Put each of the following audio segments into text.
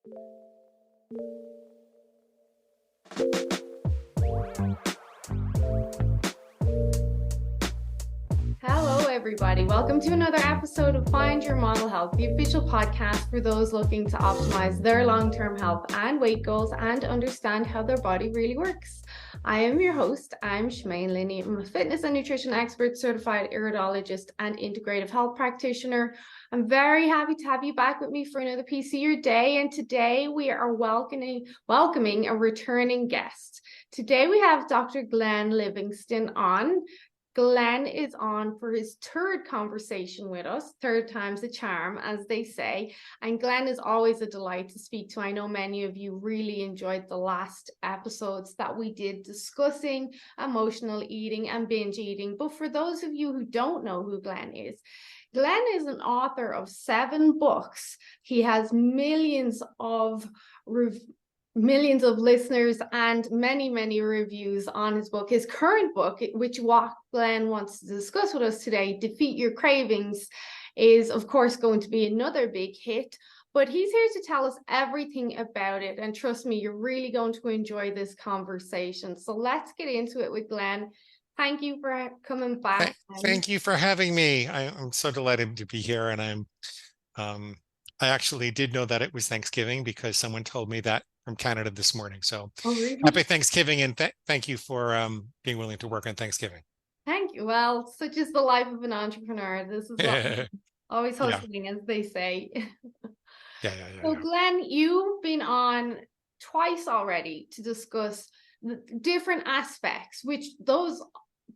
Hello, everybody. Welcome to another episode of Find Your Model Health, the official podcast for those looking to optimize their long-term health and weight goals and understand how their body really works. I am your host. I'm Shemaine Linney. I'm a fitness and nutrition expert, certified iridologist, and integrative health practitioner. I'm very happy to have you back with me for another piece of your day. And today we are welcoming a returning guest. Today we have Dr. Glenn Livingston on. Glenn is on for his third conversation with us. Third time's a charm, as they say. And Glenn is always a delight to speak to. I know many of you really enjoyed the last episodes that we did discussing emotional eating and binge eating. But for those of you who don't know who Glenn is an author of 7 books. He has millions of listeners and many reviews on his book. His current book, which what Glenn wants to discuss with us today, Defeat Your Cravings, is of course going to be another big hit, but he's here to tell us everything about it. And trust me, you're really going to enjoy this conversation. So let's get into it with Glenn. Thank you for coming back. Thank you for having me. I'm so delighted to be here. And I actually did know that it was Thanksgiving because someone told me that from Canada this morning. So really? Happy Thanksgiving, and thank you for being willing to work on Thanksgiving. Thank you. Well, such is the life of an entrepreneur. This is what always hustling, as they say. So Glenn, you've been on twice already to discuss the different aspects, which those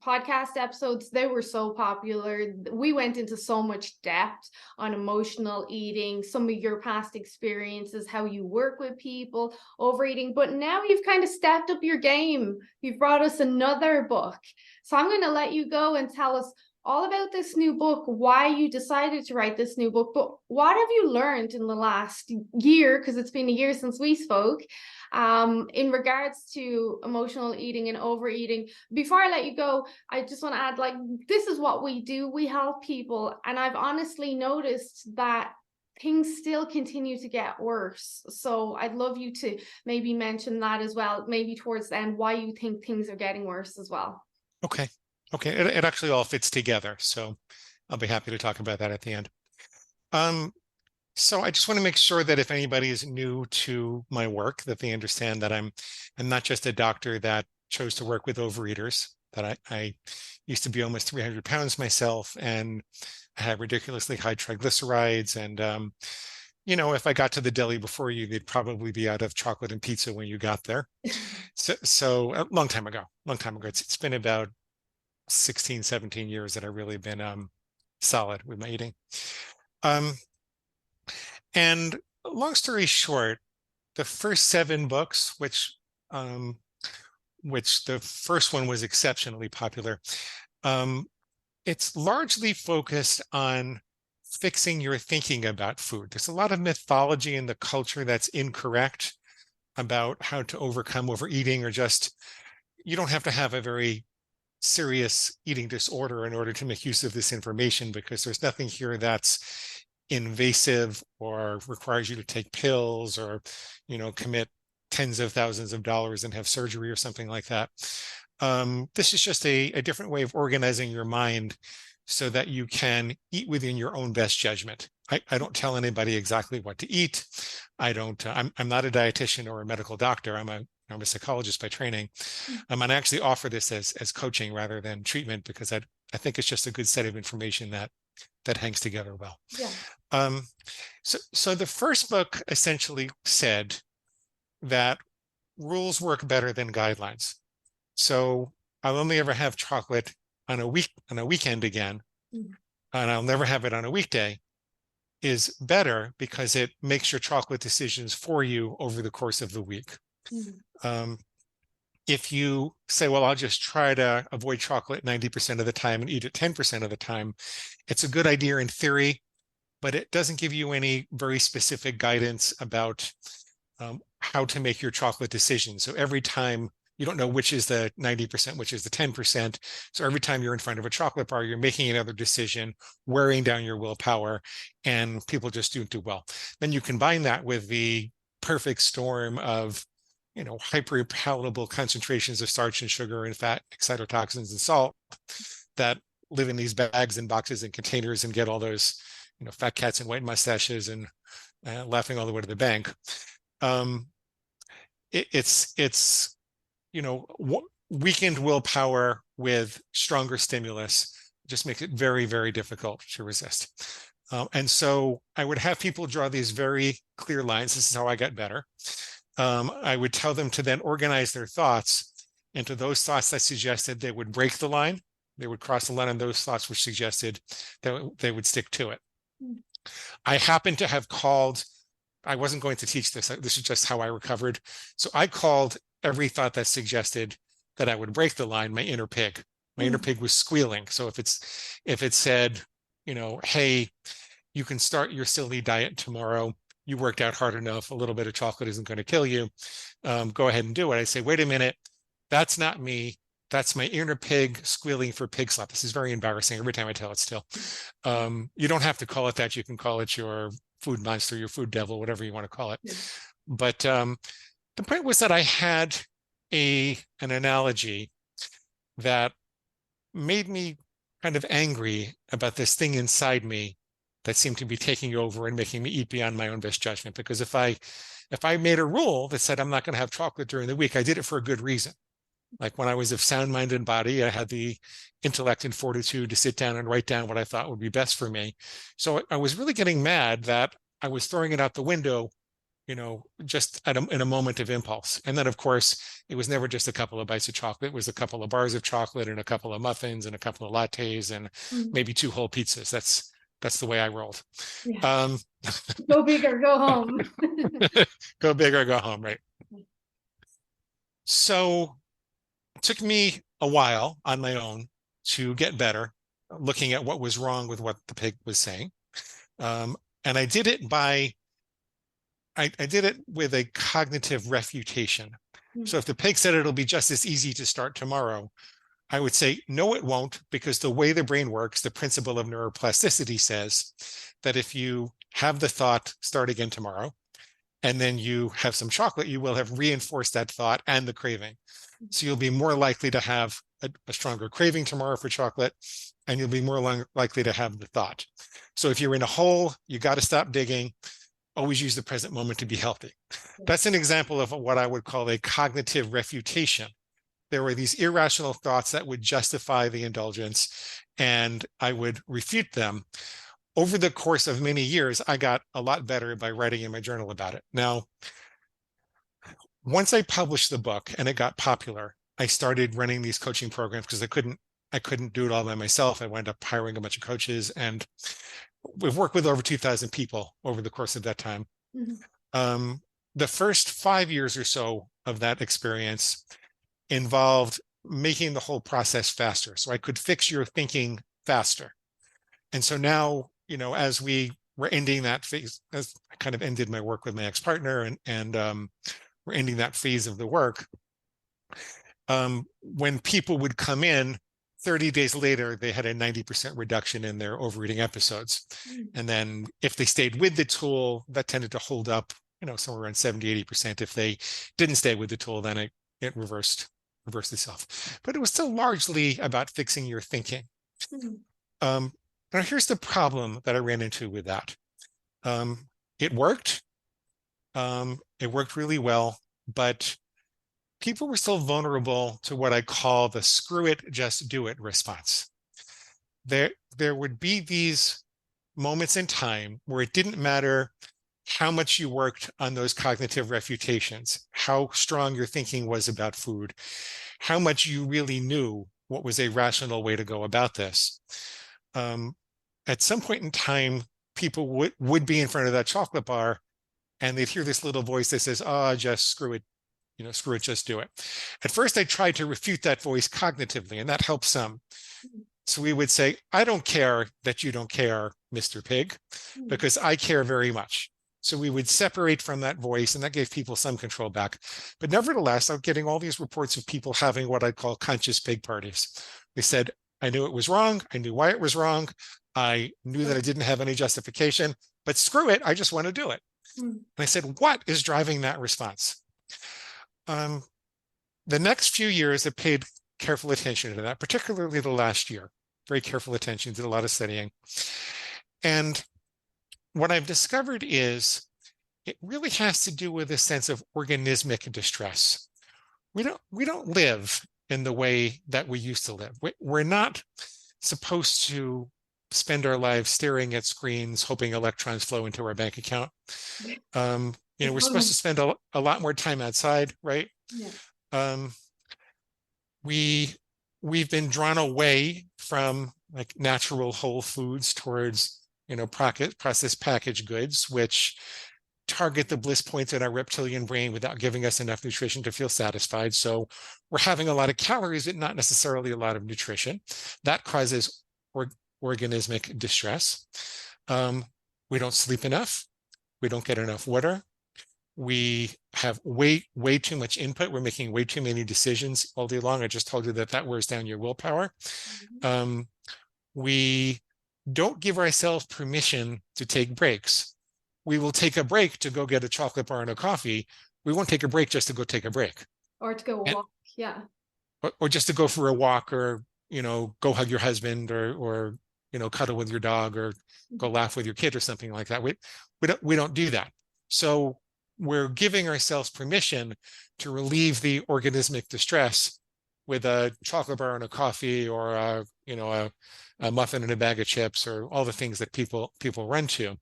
podcast episodes, they were so popular. We went into so much depth on emotional eating, some of your past experiences, how you work with people, overeating, but now you've kind of stepped up your game. You've brought us another book. So I'm going to let you go and tell us all about this new book, why you decided to write this new book, but what have you learned in the last year, because it's been a year since we spoke, in regards to emotional eating and overeating. Before I let you go, I just want to add, this is what we do. We help people. And I've honestly noticed that things still continue to get worse. So I'd love you to maybe mention that as well, maybe towards the end, why you think things are getting worse as well. Okay. It actually all fits together. So I'll be happy to talk about that at the end. So I just want to make sure that if anybody is new to my work, that they understand that I'm not just a doctor that chose to work with overeaters, that I used to be almost 300 pounds myself, and I have ridiculously high triglycerides. And, if I got to the deli before you, they'd probably be out of chocolate and pizza when you got there. So a long time ago. It's been about 16, 17 years that I've really been solid with my eating. And long story short, the first 7 books, which the first one was exceptionally popular, it's largely focused on fixing your thinking about food. There's a lot of mythology in the culture that's incorrect about how to overcome overeating, or just, you don't have to have a very serious eating disorder in order to make use of this information, because there's nothing here that's invasive or requires you to take pills or, commit tens of thousands of dollars and have surgery or something like that. This is just a different way of organizing your mind so that you can eat within your own best judgment. I don't tell anybody exactly what to eat. I'm not a dietitian or a medical doctor. I'm a psychologist by training. And I actually offer this as coaching rather than treatment, because I think it's just a good set of information that hangs together well. Yeah. So the first book essentially said that rules work better than guidelines. So I'll only ever have chocolate on a weekend again, and I'll never have it on a weekday, is better because it makes your chocolate decisions for you over the course of the week. If you say, well, I'll just try to avoid chocolate 90% of the time and eat it 10% of the time, it's a good idea in theory, but it doesn't give you any very specific guidance about how to make your chocolate decisions. So every time, you don't know which is the 90%, which is the 10%. So every time you're in front of a chocolate bar, you're making another decision, wearing down your willpower, and people just don't do well. Then you combine that with the perfect storm of, hyper palatable concentrations of starch and sugar and fat, excitotoxins and salt that live in these bags and boxes and containers and get all those, fat cats and white mustaches and laughing all the way to the bank. It's weakened willpower with stronger stimulus just makes it very, very difficult to resist. And so I would have people draw these very clear lines. This is how I got better. I would tell them to then organize their thoughts into those thoughts that suggested they would break the line. They would cross the line, and those thoughts which suggested that they would stick to it. I happen to have called, I wasn't going to teach this. This is just how I recovered. So I called every thought that suggested that I would break the line my inner pig. My inner pig was squealing. So if it said, hey, you can start your silly diet tomorrow. You worked out hard enough. A little bit of chocolate isn't going to kill you. Go ahead and do it. I say, wait a minute. That's not me. That's my inner pig squealing for pig slap. This is very embarrassing every time I tell it still. You don't have to call it that. You can call it your food monster, your food devil, whatever you want to call it. Yeah. But the point was that I had an analogy that made me kind of angry about this thing inside me that seemed to be taking over and making me eat beyond my own best judgment. Because if I made a rule that said I'm not going to have chocolate during the week, I did it for a good reason. Like when I was of sound mind and body, I had the intellect and fortitude to sit down and write down what I thought would be best for me. So I was really getting mad that I was throwing it out the window, just in a moment of impulse. And then, of course, it was never just a couple of bites of chocolate. It was a couple of bars of chocolate and a couple of muffins and a couple of lattes and maybe 2 whole pizzas. That's the way I rolled. Yeah. Go big or go home. Go big or go home, right? So it took me a while on my own to get better, looking at what was wrong with what the pig was saying. And I did it I did it with a cognitive refutation. So if the pig said it'll be just as easy to start tomorrow, I would say, no, it won't, because the way the brain works, the principle of neuroplasticity says that if you have the thought, start again tomorrow, and then you have some chocolate, you will have reinforced that thought and the craving. So you'll be more likely to have a stronger craving tomorrow for chocolate, and you'll be more likely to have the thought. So if you're in a hole, you got to stop digging. Always use the present moment to be healthy. That's an example of what I would call a cognitive refutation. There were these irrational thoughts that would justify the indulgence, and I would refute them. Over the course of many years, I got a lot better by writing in my journal about it. Now, once I published the book and it got popular, I started running these coaching programs because I couldn't do it all by myself. I wound up hiring a bunch of coaches, and we've worked with over 2,000 people over the course of that time. The first 5 years or so of that experience involved making the whole process faster, so I could fix your thinking faster. And so now, as we were ending that phase, as I kind of ended my work with my ex-partner, and we're ending that phase of the work, when people would come in 30 days later, they had a 90% reduction in their overeating episodes. And then if they stayed with the tool, that tended to hold up, somewhere around 70-80%. If they didn't stay with the tool, then it reversed itself. But it was still largely about fixing your thinking. Now here's the problem that I ran into with that. It worked. It worked really well, but people were still vulnerable to what I call the screw it, just do it response. There would be these moments in time where it didn't matter how much you worked on those cognitive refutations, how strong your thinking was about food, how much you really knew what was a rational way to go about this. At some point in time, people would be in front of that chocolate bar and they'd hear this little voice that says, just screw it. Screw it, just do it. At first, I tried to refute that voice cognitively, and that helped some. So we would say, I don't care that you don't care, Mr. Pig, because I care very much. So we would separate from that voice, and that gave people some control back. But nevertheless, I'm getting all these reports of people having what I call conscious pig parties. They said, I knew it was wrong. I knew why it was wrong. I knew that I didn't have any justification, but screw it. I just want to do it. And I said, what is driving that response? The next few years, I paid careful attention to that, particularly the last year. Very careful attention, did a lot of studying. And what I've discovered is it really has to do with a sense of organismic distress. We don't live in the way that we used to live. We're not supposed to spend our lives staring at screens, hoping electrons flow into our bank account. We're supposed to spend a lot more time outside, right? Yeah. We've been drawn away from like natural whole foods towards processed packaged goods, which target the bliss points in our reptilian brain without giving us enough nutrition to feel satisfied. So we're having a lot of calories, but not necessarily a lot of nutrition. That causes organismic distress. We don't sleep enough. We don't get enough water. We have way too much input. We're making way too many decisions all day long. I just told you that wears down your willpower. We don't give ourselves permission to take breaks. We will take a break to go get a chocolate bar and a coffee. We won't take a break just to go take a break. Or to go walk, yeah. Or just to go for a walk, or, go hug your husband, or cuddle with your dog, or go laugh with your kid or something like that. We don't do that. So we're giving ourselves permission to relieve the organismic distress with a chocolate bar and a coffee, or a muffin and a bag of chips, or all the things that people run to.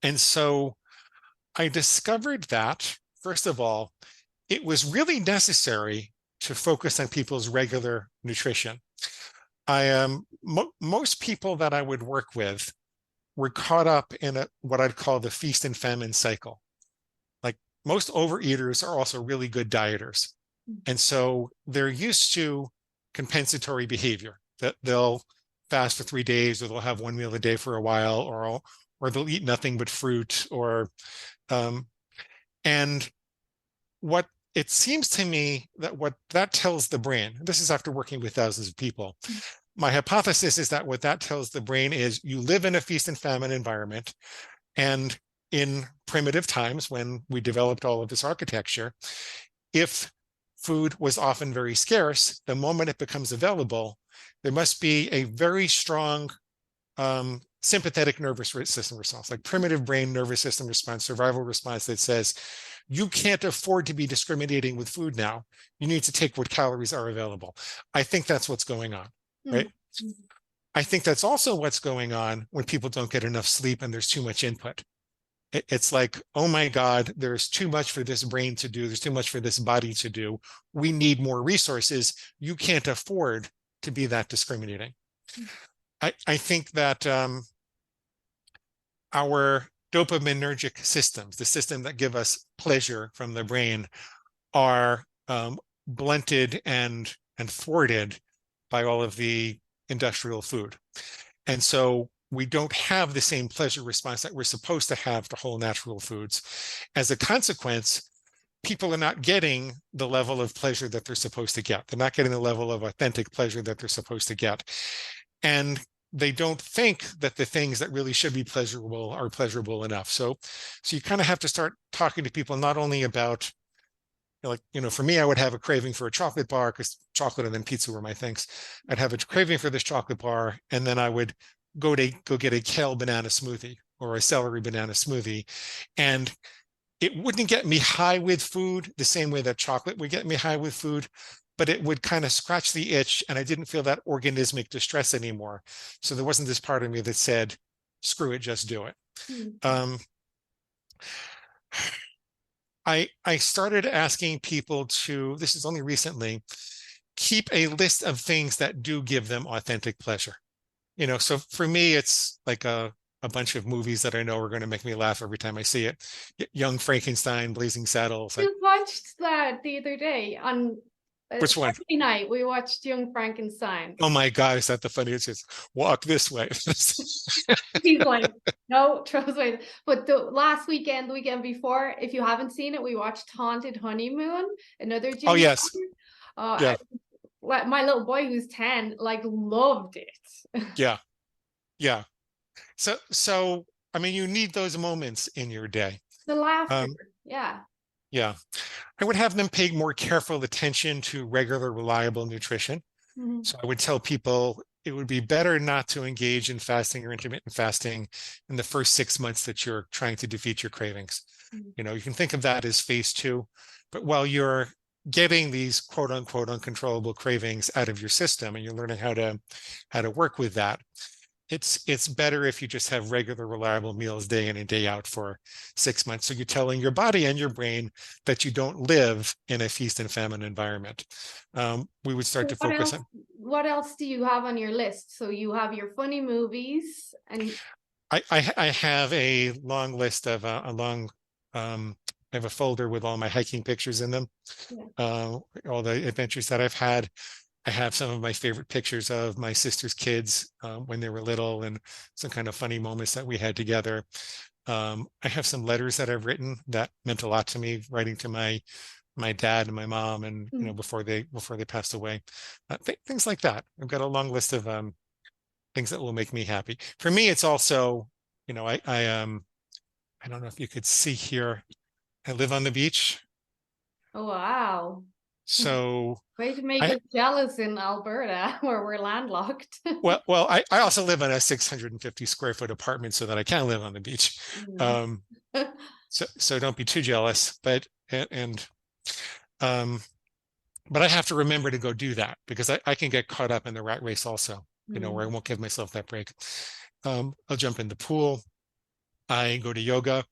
And so I discovered that, first of all, it was really necessary to focus on people's regular nutrition. Most people that I would work with were caught up in what I'd call the feast and famine cycle. Like, most overeaters are also really good dieters. And so they're used to compensatory behavior, that they'll fast for 3 days, or they'll have one meal a day for a while, or they'll eat nothing but fruit, and what it seems to me what that tells the brain, this is after working with thousands of people, my hypothesis is that what that tells the brain is you live in a feast and famine environment. And in primitive times, when we developed all of this architecture, if food was often very scarce, the moment it becomes available, there must be a very strong sympathetic nervous system response, like primitive brain nervous system response, survival response, that says, you can't afford to be discriminating with food now. You need to take what calories are available. I think that's what's going on, right? I think that's also what's going on when people don't get enough sleep and there's too much input. It's like, oh my God, there's too much for this brain to do. There's too much for this body to do. We need more resources. You can't afford to be that discriminating. I think that our dopaminergic systems, the system that give us pleasure from the brain, are blunted and thwarted by all of the industrial food. And so we don't have the same pleasure response that we're supposed to have to whole natural foods. As a consequence, people are not getting the level of pleasure that they're supposed to get. They're not getting the level of authentic pleasure that they're supposed to get. And they don't think that the things that really should be pleasurable are pleasurable enough. So you kind of have to start talking to people not only about, for me, I would have a craving for a chocolate bar, because chocolate and then pizza were my things. I'd have a craving for this chocolate bar, and then I would go get a kale banana smoothie or a celery banana smoothie. And it wouldn't get me high with food the same way that chocolate would get me high with food, but it would kind of scratch the itch, and I didn't feel that organismic distress anymore. So there wasn't this part of me that said, screw it, just do it. I started asking people to, this is only recently, keep a list of things that do give them authentic pleasure. So for me, it's like a bunch of movies that I know are going to make me laugh every time I see it. Young Frankenstein, Blazing Saddles. We watched that the other day on which one? Saturday night. We watched Young Frankenstein. Oh my God, is that the funniest? It's walk this way. He's like, no, trust me. But the weekend before, if you haven't seen it, we watched Haunted Honeymoon, another Jim. Oh yes. Yeah. My little boy who's 10 loved it. Yeah. So I mean, you need those moments in your day. The laughter. Um, Yeah. yeah. I would have them pay more careful attention to regular, reliable nutrition. Mhm. So I would tell people it would be better not to engage in fasting or intermittent fasting in the first 6 months that you're trying to defeat your cravings. Mhm. You can think of that as phase two, but while you're getting these quote unquote uncontrollable cravings out of your system and you're learning how to work with that, it's better if you just have regular, reliable meals day in and day out for 6 months. So you're telling your body and your brain that you don't live in a feast and famine environment. We would start So to focus on. what else do you have on your list? So you have your funny movies and I have a long list of a long. I have a folder with all my hiking pictures in them. yeah. All the adventures that I've had. I have some of my favorite pictures of my sister's kids when they were little and some kind of funny moments that we had together. I have some letters that I've written that meant a lot to me, writing to my dad and my mom, and Mm. before they passed away, things like that. I've got a long list of things that will make me happy. For me, it's also, I don't know if you could see here. I live on the beach, Oh wow. so Way to make I us jealous in Alberta where we're landlocked. I also live in a 650 square foot apartment so that I can live on the beach. Mm. Um, so don't be too jealous. And um, but I have to remember to go do that because I can get caught up in the rat race also, where I Mm. won't give myself that break. I'll jump in the pool. I go to yoga.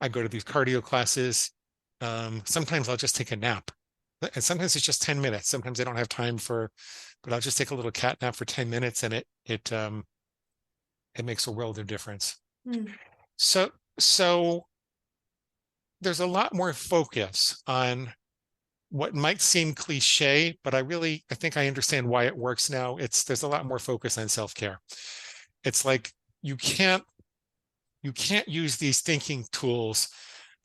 I go to these cardio classes. Sometimes I'll just take a nap. And sometimes it's just 10 minutes. Sometimes I don't have time but I'll just take a little cat nap for 10 minutes and it makes a world of difference. Mm. So there's a lot more focus on what might seem cliche, but I think I understand why it works now. There's a lot more focus on self-care. It's like you can't you can't use these thinking tools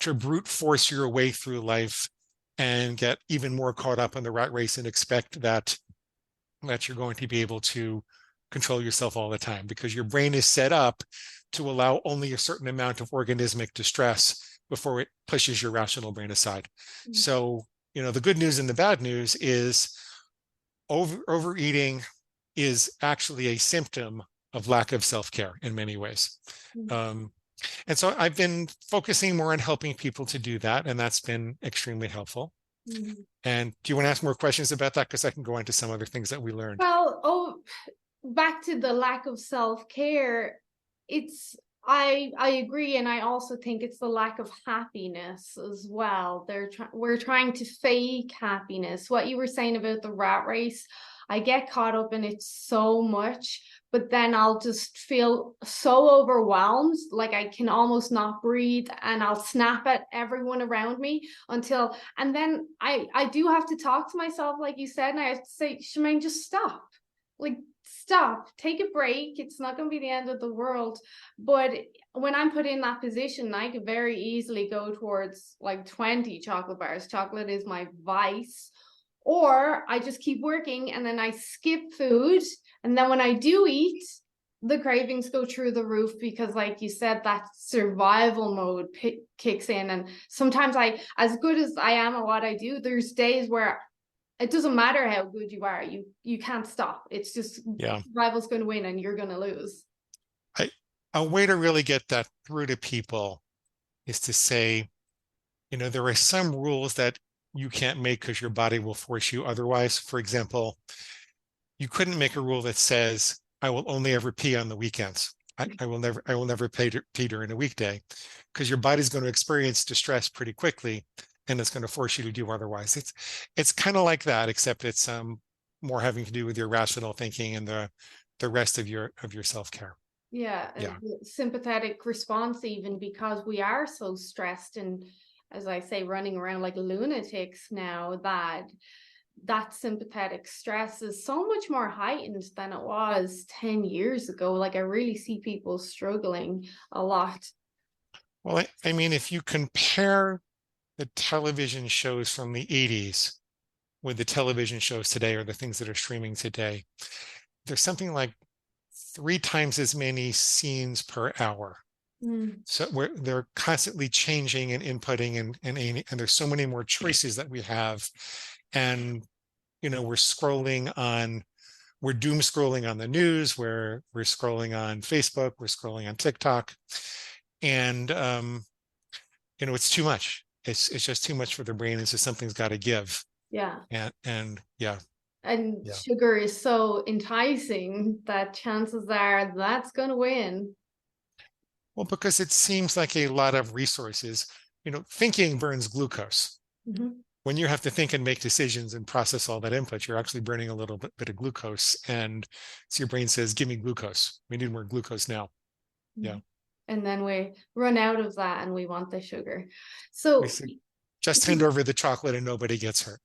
to brute force your way through life and get even more caught up in the rat race and expect that you're going to be able to control yourself all the time because your brain is set up to allow only a certain amount of organismic distress before it pushes your rational brain aside. Mm. So, the good news and the bad news is overeating is actually a symptom of lack of self-care in many ways. Mm. Um, and so I've been focusing more on helping people to do that, and that's been extremely helpful. Mm. And do you want to ask more questions about that? Because I can go into some other things that we learned. Well, back to the lack of self-care, I agree, and I also think it's the lack of happiness as well. We're trying to fake happiness. What you were saying about the rat race, I get caught up in it so much, but then I'll just feel so overwhelmed, like I can almost not breathe, and I'll snap at everyone around me and then I do have to talk to myself, like you said, and I have to say, Shemaine, just stop. Like, stop, take a break. It's not going to be the end of the world. But when I'm put in that position, I could very easily go towards like 20 chocolate bars. Chocolate is my vice. Or I just keep working and then I skip food. And then when I do eat, the cravings go through the roof because, like you said, that survival mode kicks in. And sometimes as good as I am at what I do, there's days where it doesn't matter how good you are, you can't stop. It's just survival's going to win and you're going to lose. A way to really get that through to people is to say, there are some rules that you can't make because your body will force you otherwise. For example, you couldn't make a rule that says, I will only ever pee on the weekends. I will never pee during a weekday because your body's going to experience distress pretty quickly and it's going to force you to do otherwise. It's kind of like that, except it's more having to do with your rational thinking and the rest of your self-care. Yeah, sympathetic response, even because we are so stressed and, as I say, running around like lunatics now, that sympathetic stress is so much more heightened than it was 10 years ago. Like, I really see people struggling a lot. Well, I mean, if you compare the television shows from the 80s with the television shows today or the things that are streaming today, there's something like 3 times as many scenes per hour. So they're constantly changing and inputting and there's so many more choices that we have. And, we're doom scrolling on the news, we're scrolling on Facebook, we're scrolling on TikTok. And, it's too much. It's just too much for the brain. It's just something's got to give. Yeah. And yeah. And sugar is so enticing that chances are that's going to win. Well, because it seems like a lot of resources, thinking burns glucose. When you have to think and make decisions and process all that input, you're actually burning a little bit of glucose. And so your brain says, give me glucose. We need more glucose now. Yeah. And then we run out of that and we want the sugar. So just hand over the chocolate and nobody gets hurt.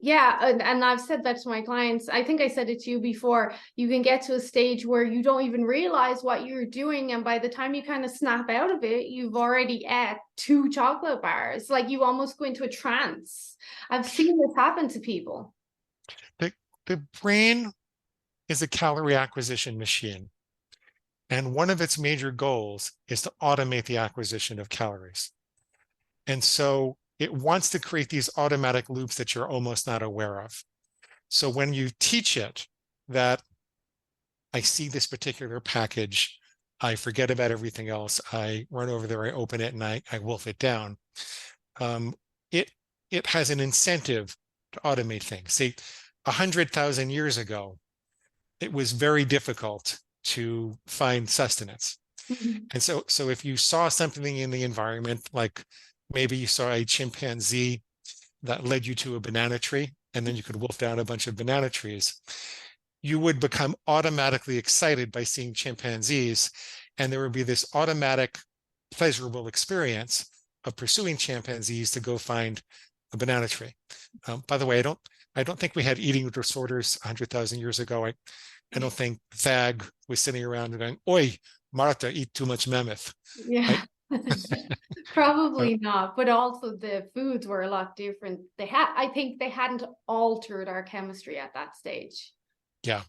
Yeah, and I've said that to my clients. I think I said it to you before. You can get to a stage where you don't even realize what you're doing. And by the time you kind of snap out of it, you've already ate 2 chocolate bars. Like you almost go into a trance. I've seen this happen to people. The brain is a calorie acquisition machine. And one of its major goals is to automate the acquisition of calories. And so it wants to create these automatic loops that you're almost not aware of. So when you teach it that I see this particular package, I forget about everything else, I run over there, I open it, and I wolf it down, it has an incentive to automate things. See, 100,000 years ago, it was very difficult to find sustenance. And so if you saw something in the environment, like maybe you saw a chimpanzee that led you to a banana tree, and then you could wolf down a bunch of banana trees, you would become automatically excited by seeing chimpanzees, and there would be this automatic pleasurable experience of pursuing chimpanzees to go find a banana tree. By the way, I don't think we had eating disorders 100,000 years ago. I don't think Thag was sitting around and going, "Oi, Martha, eat too much mammoth." Yeah. Probably not, but also the foods were a lot different. I think they hadn't altered our chemistry at that stage. Yeah.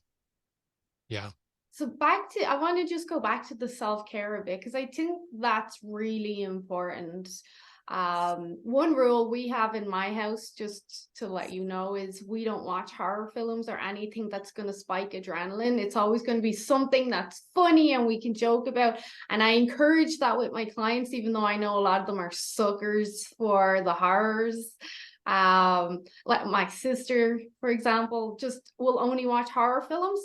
So I want to just go back to the self-care a bit, because I think that's really important. One rule we have in my house, just to let you know, is we don't watch horror films or anything that's going to spike adrenaline. It's always going to be something that's funny and we can joke about. And I encourage that with my clients, even though I know a lot of them are suckers for the horrors. Like my sister, for example, just will only watch horror films.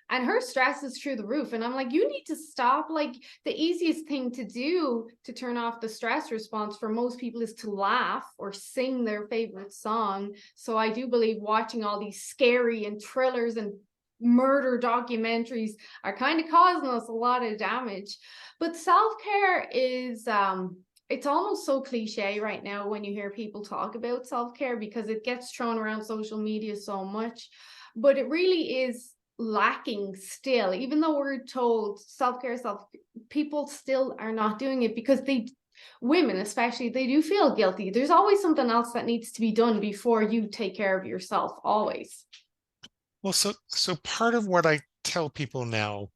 And her stress is through the roof. And I'm like, you need to stop. Like, the easiest thing to do to turn off the stress response for most people is to laugh or sing their favorite song. So I do believe watching all these scary and thrillers and murder documentaries are kind of causing us a lot of damage. But self-care is, it's almost so cliche right now when you hear people talk about self-care, because it gets thrown around social media so much. But it really is lacking still, even though we're told self-care, people still are not doing it, because women especially, they do feel guilty. There's always something else that needs to be done before you take care of yourself, always. Well, so part of what I tell people now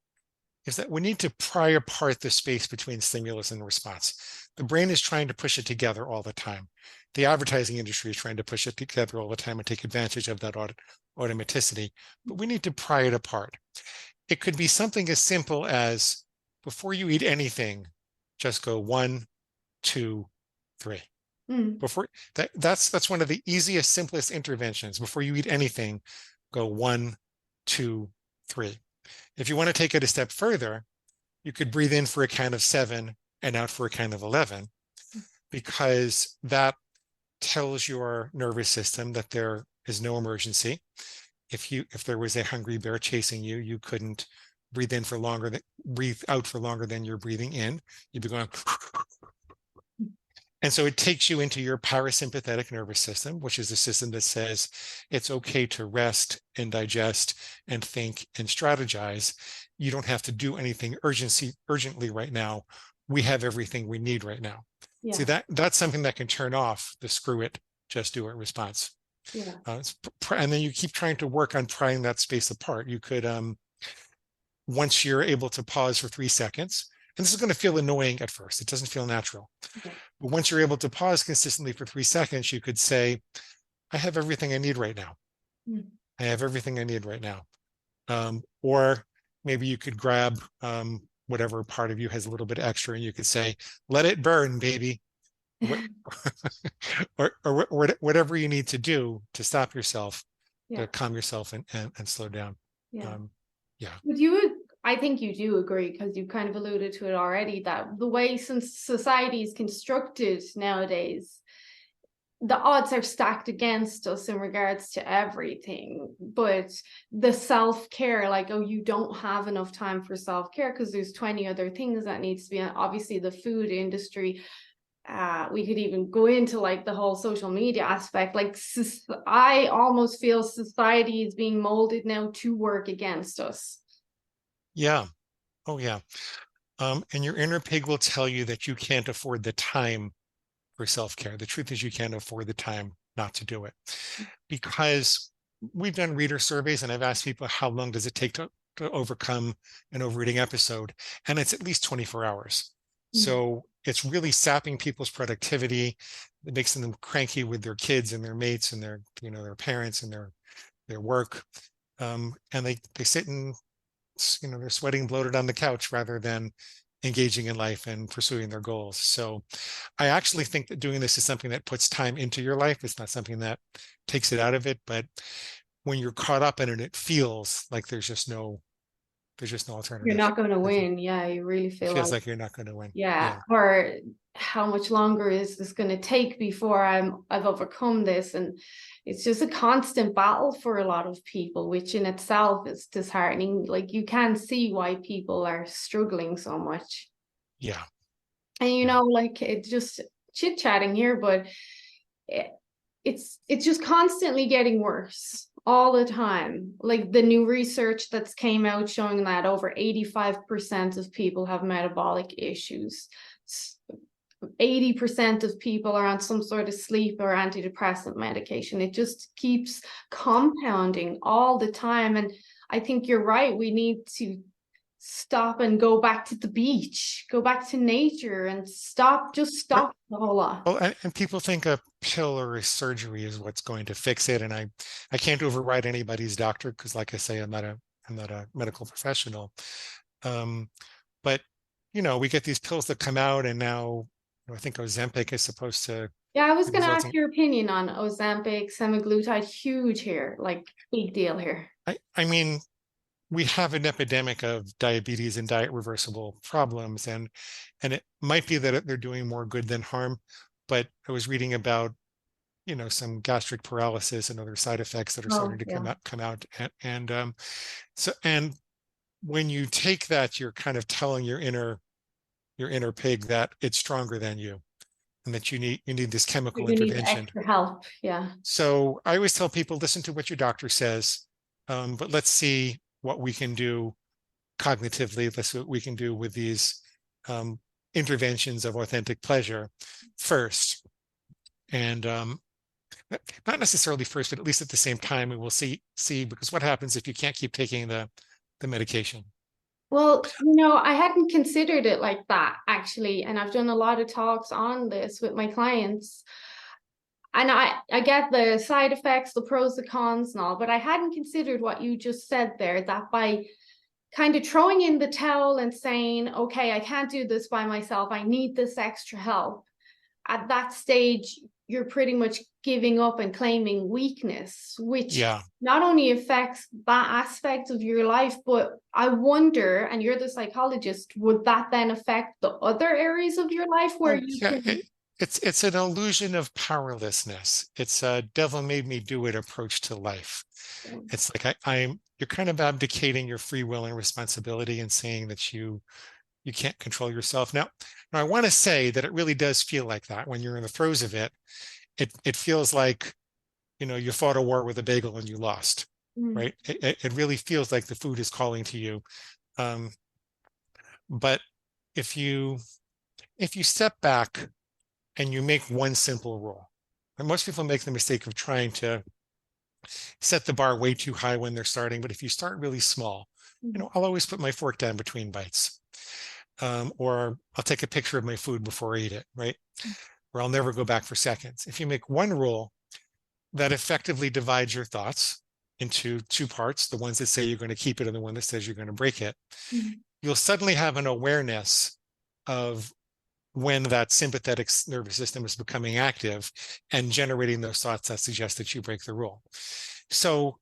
is that we need to pry apart the space between stimulus and response. The brain is trying to push it together all the time. The advertising industry is trying to push it together all the time and take advantage of that automaticity, but we need to pry it apart. It could be something as simple as, before you eat anything, just go 1, 2, 3. Before that's one of the easiest, simplest interventions. Before you eat anything, go 1, 2, 3. If you want to take it a step further, you could breathe in for a count of 7 and out for a count of 11, because that tells your nervous system that there is no emergency. If there was a hungry bear chasing you, you couldn't breathe out for longer than you're breathing in. You'd be going, and so it takes you into your parasympathetic nervous system, which is the system that says it's okay to rest and digest and think and strategize. You don't have to do anything urgently right now. We have everything we need right now. Yeah. See, that's something that can turn off the screw it, just do it response. Yeah. And then you keep trying to work on prying that space apart. You could once you're able to pause for 3 seconds, and this is going to feel annoying at first, it doesn't feel natural. Okay. But once you're able to pause consistently for 3 seconds, you could say, I have everything I need right now. Mm. I have everything I need right now. Or maybe you could grab whatever part of you has a little bit extra, and you could say, let it burn, baby. or whatever you need to do to stop yourself, Yeah. to calm yourself and slow down. Yeah. Yeah. I think you do agree, because you kind of alluded to it already, that the way since society is constructed nowadays, the odds are stacked against us in regards to everything. But the self-care, like, oh, you don't have enough time for self-care because there's 20 other things that needs to be, obviously the food industry. We could even go into like the whole social media aspect. Like, I almost feel society is being molded now to work against us. Yeah. Oh, yeah. And your inner pig will tell you that you can't afford the time for self-care. The truth is you can't afford the time not to do it, because we've done reader surveys and I've asked people, how long does it take to overcome an overeating episode? And it's at least 24 hours. So it's really sapping people's productivity. It makes them cranky with their kids and their mates and their, their parents and their work. And they sit and, they're sweating bloated on the couch rather than engaging in life and pursuing their goals. So I actually think that doing this is something that puts time into your life. It's not something that takes it out of it. But when you're caught up in it, it feels like there's just no You're alternative. not going to Like win. Yeah, you really it feel feels like, like you're not going to win. yeah. Yeah. Or how much longer is this going to take before I've overcome this? And it's just a constant battle for a lot of people, which in itself is disheartening. Like, you can see why people are struggling so much. Yeah. And like, it's just chit chatting here, but it's just constantly getting worse all the time. Like, the new research that's came out showing that over 85% of people have metabolic issues. 80% of people are on some sort of sleep or antidepressant medication. It just keeps compounding all the time. And I think you're right. We need to stop and go back to the beach, go back to nature, and stop the whole lot. Well, and people think a pill or a surgery is what's going to fix it. And I can't override anybody's doctor because, like I say, I'm not a medical professional. But we get these pills that come out, and now I think Ozempic is supposed to Yeah, I was be going to ask resulting. your opinion on Ozempic, semaglutide. Huge here, like, big deal here. I mean, we have an epidemic of diabetes and diet reversible problems, and it might be that they're doing more good than harm. But I was reading about some gastric paralysis and other side effects that are starting Oh, to yeah. come out, and when you take that, you're kind of telling your inner pig that it's stronger than you, and that you need this chemical You need intervention. extra help. Yeah. So I always tell people, listen to what your doctor says, but let's see what we can do cognitively. Let's see what we can do with these interventions of authentic pleasure first. And not necessarily first, but at least at the same time, we will see, because what happens if you can't keep taking the medication? Well, I hadn't considered it like that, actually. And I've done a lot of talks on this with my clients. And I get the side effects, the pros, the cons, and all, but I hadn't considered what you just said there, that by kind of throwing in the towel and saying, okay, I can't do this by myself, I need this extra help. At that stage, you're pretty much giving up and claiming weakness, which Yeah. not only affects that aspect of your life, but I wonder, and you're the psychologist, would that then affect the other areas of your life where Oh, you yeah. can? It's an illusion of powerlessness. It's a devil made me do it approach to life. It's like you're kind of abdicating your free will and responsibility and saying that you can't control yourself. Now I want to say that it really does feel like that when you're in the throes of it. It feels like you fought a war with a bagel and you lost, right? It really feels like the food is calling to you. But if you step back and you make one simple rule, and most people make the mistake of trying to set the bar way too high when they're starting, but if you start really small, I'll always put my fork down between bites. Or I'll take a picture of my food before I eat it, right? Or I'll never go back for seconds. If you make one rule that effectively divides your thoughts into two parts, the ones that say you're going to keep it and the one that says you're going to break it, you'll suddenly have an awareness of when that sympathetic nervous system is becoming active and generating those thoughts that suggest that you break the rule. So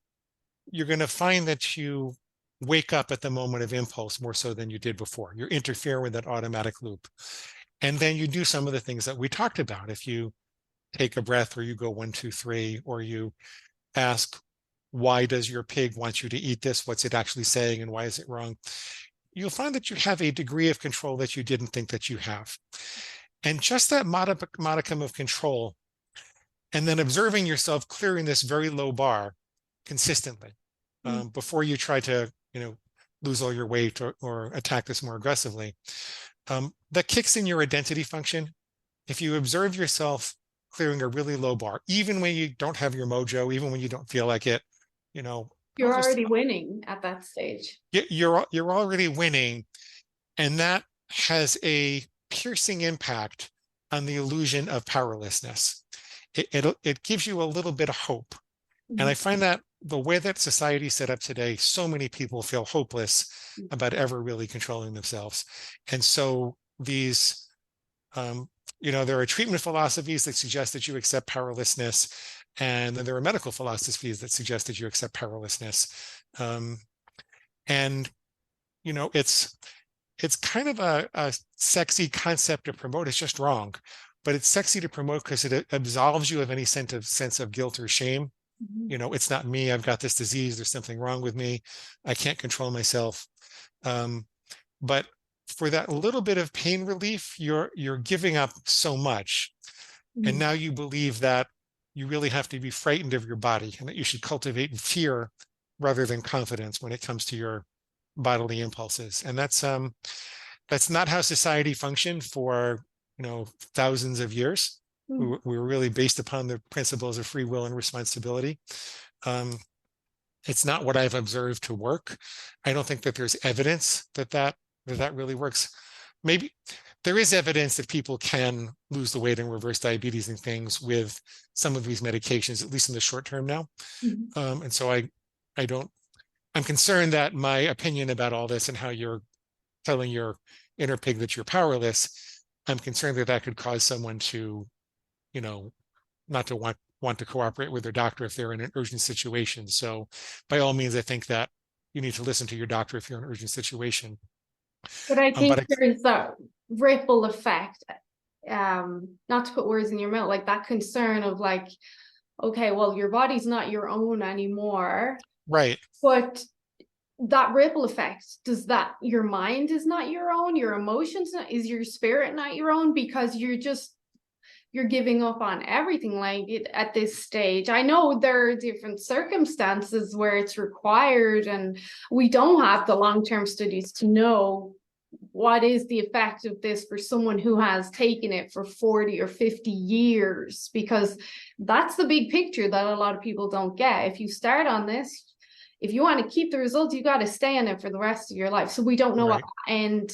you're going to find that you wake up at the moment of impulse more so than you did before. You're interfering with that automatic loop. And then you do some of the things that we talked about. If you take a breath, or you go 1, 2, 3, or you ask, why does your pig want you to eat this? What's it actually saying and why is it wrong? You'll find that you have a degree of control that you didn't think that you have. And just that modicum of control, and then observing yourself clearing this very low bar consistently before you try to, lose all your weight or attack this more aggressively, that kicks in your identity function. If you observe yourself clearing a really low bar, even when you don't have your mojo, even when you don't feel like it, you're already winning at that stage. You're already winning. And that has a piercing impact on the illusion of powerlessness. It gives you a little bit of hope. And I find that the way that society is set up today, so many people feel hopeless about ever really controlling themselves. And so these, there are treatment philosophies that suggest that you accept powerlessness, and then there are medical philosophies that suggest that you accept powerlessness. And it's kind of a sexy concept to promote. It's just wrong, but it's sexy to promote because it absolves you of any sense of guilt or shame. It's not me. I've got this disease. There's something wrong with me. I can't control myself. But for that little bit of pain relief, you're giving up so much. And now you believe that you really have to be frightened of your body and that you should cultivate fear rather than confidence when it comes to your bodily impulses. And that's not how society functioned for, thousands of years. We were really based upon the principles of free will and responsibility. It's not what I've observed to work. I don't think that there's evidence that really works. Maybe there is evidence that people can lose the weight and reverse diabetes and things with some of these medications, at least in the short term now. And so I'm concerned that my opinion about all this and how you're telling your inner pig that you're powerless, I'm concerned that could cause someone to, not to want to cooperate with their doctor if they're in an urgent situation. So by all means, I think that you need to listen to your doctor if you're in an urgent situation. But I think there's that ripple effect, not to put words in your mouth, like that concern of like, okay, well, your body's not your own anymore. Right. But that ripple effect, does that your mind is not your own, your emotions is your spirit not your own, because you're giving up on everything like it at this stage. I know there are different circumstances where it's required, and we don't have the long-term studies to know what is the effect of this for someone who has taken it for 40 or 50 years, because that's the big picture that a lot of people don't get. If you start on this, if you want to keep the results, you got to stay on it for the rest of your life. So we don't know what, and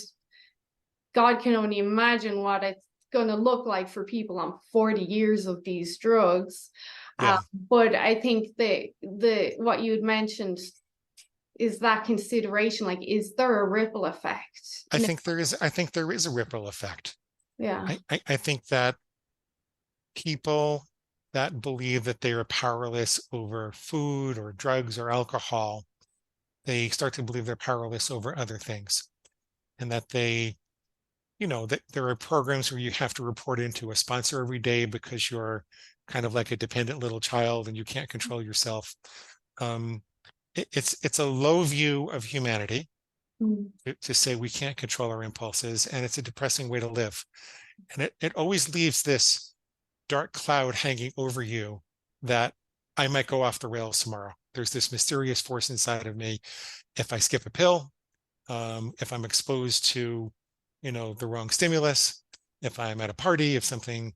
God can only imagine what it's going to look like for people on 40 years of these drugs. But I think the what you had mentioned is that consideration, like, is there a ripple effect? I think there is a ripple effect. I think that people that believe that they are powerless over food or drugs or alcohol, they start to believe they're powerless over other things, and that that there are programs where you have to report into a sponsor every day because you're kind of like a dependent little child and you can't control yourself. It's a low view of humanity to say we can't control our impulses, and it's a depressing way to live. And it always leaves this dark cloud hanging over you that I might go off the rails tomorrow. There's this mysterious force inside of me. If I skip a pill, if I'm exposed to, the wrong stimulus, if I'm at a party, if something,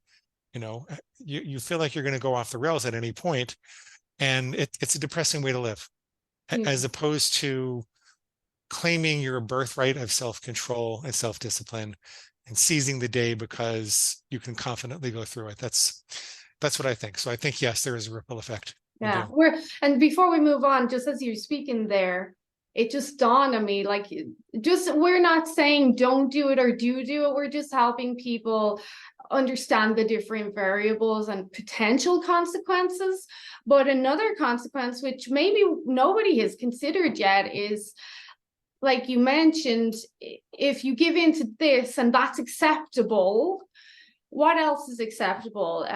you feel like you're going to go off the rails at any point, and it's a depressing way to live, as opposed to claiming your birthright of self-control and self-discipline and seizing the day because you can confidently go through it. That's what I think. So I think, yes, there is a ripple effect. Yeah, and before we move on, just as you're speaking there, it just dawned on me, like, just, we're not saying don't do it or do it. We're just helping people understand the different variables and potential consequences. But another consequence, which maybe nobody has considered yet, is, like you mentioned, if you give in to this and that's acceptable, what else is acceptable?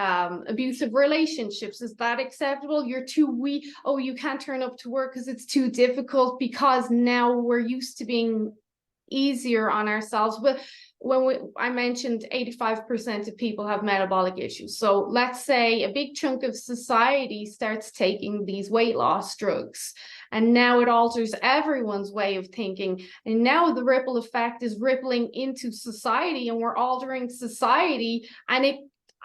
Abusive relationships, is that acceptable? You're too weak. Oh, you can't turn up to work because it's too difficult, because now we're used to being easier on ourselves. But I mentioned 85% of people have metabolic issues. So let's say a big chunk of society starts taking these weight loss drugs, and now it alters everyone's way of thinking. And now the ripple effect is rippling into society, and we're altering society. And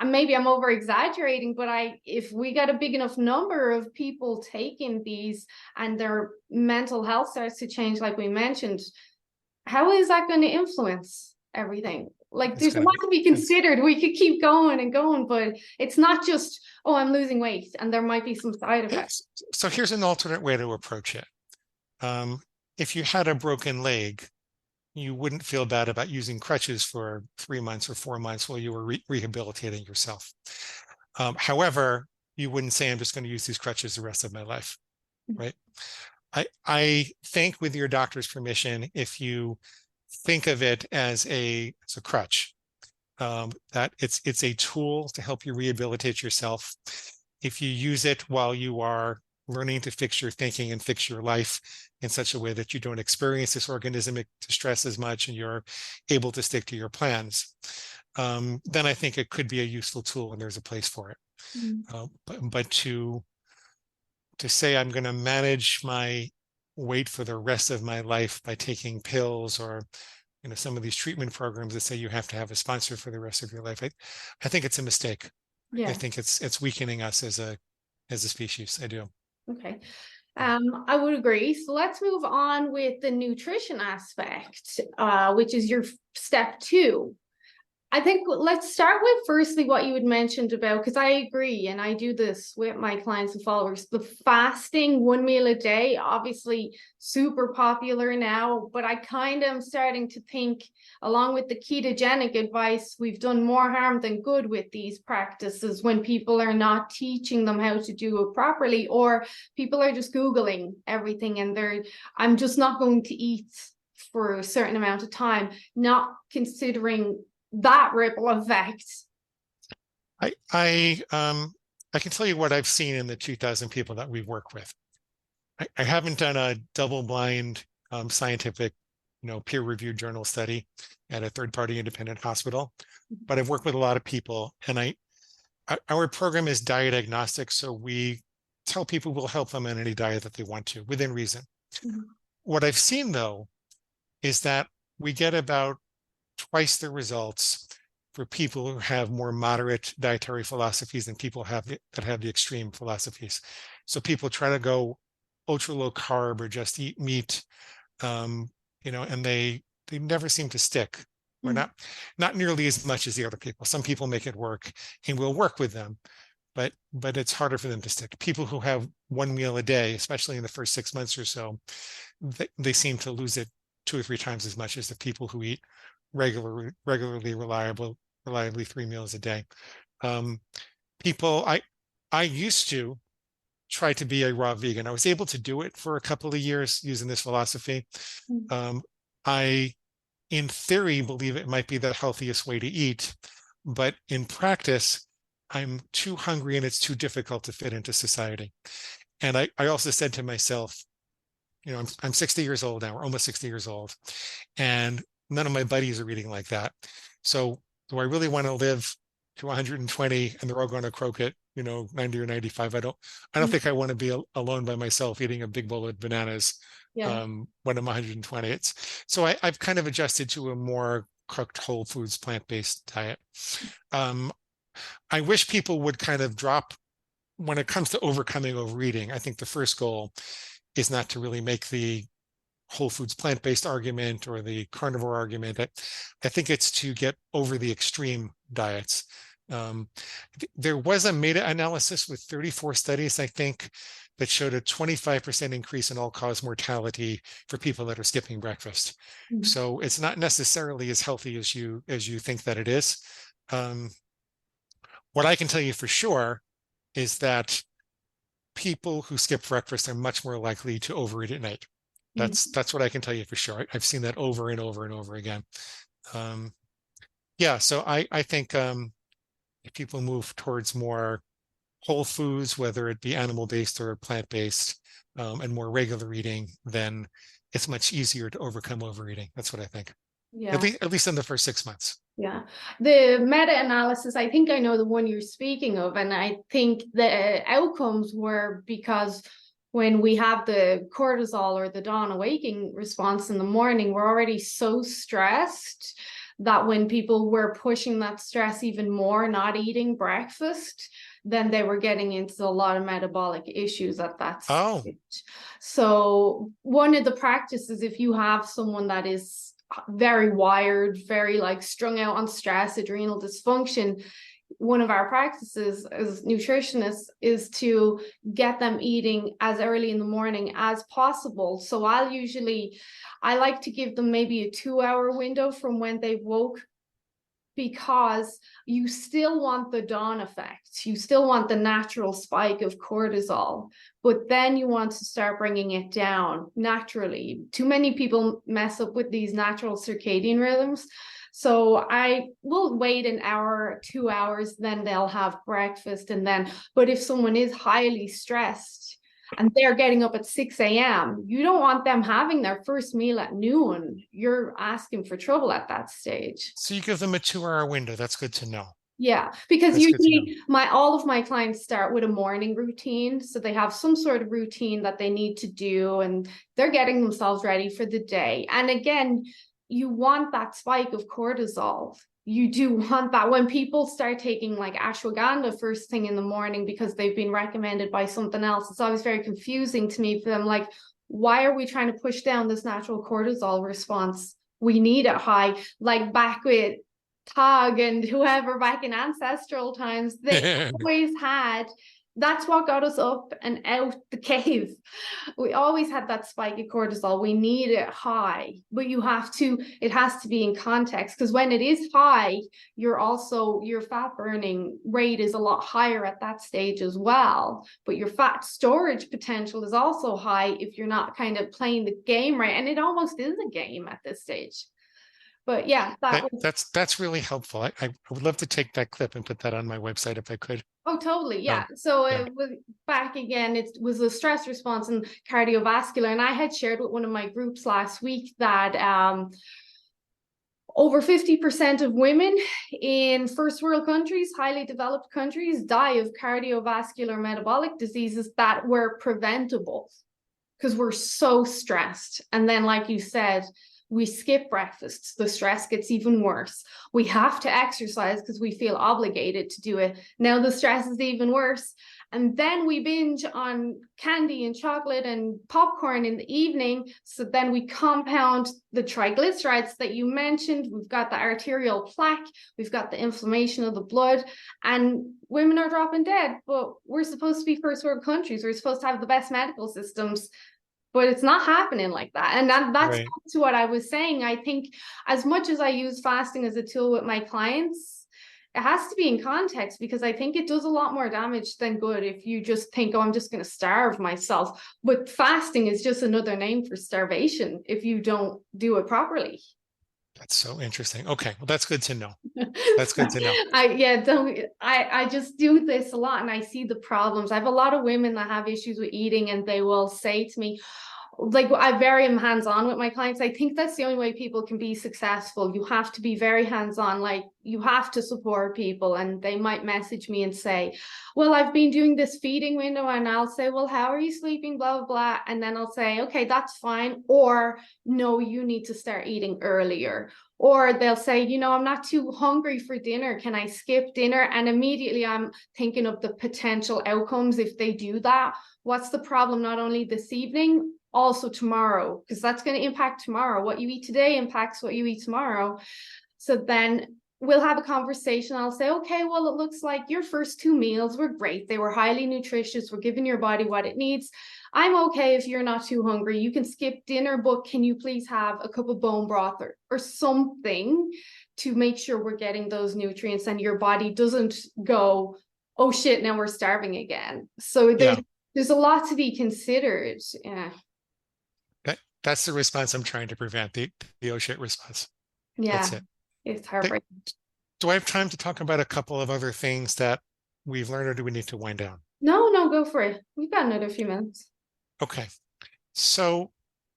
maybe I'm over exaggerating, but if we got a big enough number of people taking these and their mental health starts to change, like we mentioned, how is that going to influence everything? Like, there's a lot to be considered. We could keep going and going, but it's not just, oh, I'm losing weight, and there might be some side effects. So here's an alternate way to approach it. If you had a broken leg, you wouldn't feel bad about using crutches for 3 months or 4 months while you were rehabilitating yourself. However, you wouldn't say, I'm just going to use these crutches the rest of my life, right? I think, with your doctor's permission, if you think of it as a crutch, that it's a tool to help you rehabilitate yourself. If you use it while you are learning to fix your thinking and fix your life in such a way that you don't experience this organismic distress as much and you're able to stick to your plans, then I think it could be a useful tool and there's a place for it. But to say I'm going to manage my weight for the rest of my life by taking pills, or some of these treatment programs that say you have to have a sponsor for the rest of your life, I think it's a mistake. I think it's weakening us as a species. I do. Okay. I would agree. So let's move on with the nutrition aspect, which is your step 2. I think let's start with firstly what you had mentioned about, because I agree, and I do this with my clients and followers, the fasting 1 meal a day, obviously super popular now, but I kind of am starting to think, along with the ketogenic advice, we've done more harm than good with these practices when people are not teaching them how to do it properly, or people are just Googling everything and I'm just not going to eat for a certain amount of time, not considering that ripple effect. I can tell you what I've seen in the 2,000 people that we work with. I haven't done a double-blind scientific, peer-reviewed journal study at a third-party independent hospital, but I've worked with a lot of people, and our program is diet agnostic, so we tell people we'll help them on any diet that they want to, within reason. What I've seen, though, is that we get about twice the results for people who have more moderate dietary philosophies than people that have the extreme philosophies. So people try to go ultra low carb or just eat meat, and they never seem to stick, or not nearly as much as the other people. Some people make it work, and we'll work with them, but it's harder for them to stick. People who have 1 meal a day, especially in the first 6 months or so, they seem to lose it 2 or 3 times as much as the people who eat regularly, reliably 3 meals a day. I used to try to be a raw vegan. I was able to do it for a couple of years using this philosophy. I, in theory, believe it might be the healthiest way to eat, but in practice, I'm too hungry and it's too difficult to fit into society. And I also said to myself, I'm 60 years old now, or almost 60 years old, and none of my buddies are eating like that. So do I really want to live to 120 and they're all going to croak it, 90 or 95? I don't think I want to be alone by myself eating a big bowl of bananas when I'm 120. So I've kind of adjusted to a more cooked whole foods, plant-based diet. I wish people would kind of drop, when it comes to overcoming overeating, I think the first goal is not to really make the whole foods, plant-based argument or the carnivore argument. I think it's to get over the extreme diets. There was a meta-analysis with 34 studies, I think, that showed a 25% increase in all-cause mortality for people that are skipping breakfast. Mm-hmm. So it's not necessarily as healthy as you think that it is. What I can tell you for sure is that people who skip breakfast are much more likely to overeat at night. That's what I can tell you for sure. I've seen that over and over and over again. Yeah, so I think if people move towards more whole foods, whether it be animal-based or plant-based, and more regular eating, then it's much easier to overcome overeating. That's what I think. Yeah. At least in the first 6 months. Yeah. The meta-analysis, I think I know the one you're speaking of, and I think the outcomes were because when we have the cortisol or the dawn awakening response in the morning, we're already so stressed that when people were pushing that stress even more, not eating breakfast, then they were getting into a lot of metabolic issues at that stage. Oh. So one of the practices, if you have someone that is very wired, very like strung out on stress, adrenal dysfunction, one of our practices as nutritionists is to get them eating as early in the morning as possible. So I like to give them maybe a 2-hour window from when they woke, because you still want the dawn effect. You still want the natural spike of cortisol, but then you want to start bringing it down naturally. Too many people mess up with these natural circadian rhythms. So I will wait an hour, 2 hours, then they'll have breakfast. But if someone is highly stressed and they're getting up at 6 a.m., you don't want them having their first meal at noon. You're asking for trouble at that stage. So you give them a 2-hour window. That's good to know. Yeah, because usually all of my clients start with a morning routine. So they have some sort of routine that they need to do, and they're getting themselves ready for the day. And again, you want that spike of cortisol. You do want that. When people start taking like ashwagandha first thing in the morning because they've been recommended by something else, it's always very confusing to me for them. Like, why are we trying to push down this natural cortisol response? We need it high. Like back with Tog and whoever back in ancestral times, they always had, that's what got us up and out the cave. We always had that spike of cortisol. We need it high, but it has to be in context, because when it is high, your fat burning rate is a lot higher at that stage as well. But your fat storage potential is also high if you're not kind of playing the game right. And it almost is a game at this stage. But yeah, that's really helpful. I would love to take that clip and put that on my website if I could. Oh, totally. Yeah. So it was back again, it was a stress response and cardiovascular. And I had shared with one of my groups last week that over 50% of women in first world countries, highly developed countries, die of cardiovascular metabolic diseases that were preventable because we're so stressed. And then, like you said, we skip breakfast, the stress gets even worse. We have to exercise because we feel obligated to do it. Now the stress is even worse. And then we binge on candy and chocolate and popcorn in the evening. So then we compound the triglycerides that you mentioned. We've got the arterial plaque. We've got the inflammation of the blood. And women are dropping dead. But we're supposed to be first world countries. We're supposed to have the best medical systems. But it's not happening like that. And that's right. To what I was saying. I think as much as I use fasting as a tool with my clients, it has to be in context, because I think it does a lot more damage than good if you just think, oh, I'm just going to starve myself. But fasting is just another name for starvation if you don't do it properly. That's so interesting. Okay, well, that's good to know. That's good to know. I just do this a lot and I see the problems. I have a lot of women that have issues with eating, and they will say to me, like, I very am hands-on with my clients. I think that's the only way people can be successful. You have to be very hands-on. Like, you have to support people, and they might message me and say, well, I've been doing this feeding window, and I'll say, well, how are you sleeping, blah, blah, blah. And then I'll say, okay, that's fine. Or no, you need to start eating earlier. Or they'll say, I'm not too hungry for dinner. Can I skip dinner? And immediately I'm thinking of the potential outcomes if they do that. What's the problem? Not only this evening, also tomorrow, because that's going to impact tomorrow. What you eat today impacts what you eat tomorrow. So then we'll have a conversation. I'll say, okay, well, it looks like your first 2 meals were great. They were highly nutritious. We're giving your body what it needs. I'm okay if you're not too hungry. You can skip dinner, but can you please have a cup of bone broth or something to make sure we're getting those nutrients and your body doesn't go, oh shit, now we're starving again. So there's a lot to be considered. Yeah. That's the response I'm trying to prevent, the oh shit response. Yeah. That's it. It's heartbreaking. Do I have time to talk about a couple of other things that we've learned, or do we need to wind down? No, go for it. We've got another few minutes. Okay. So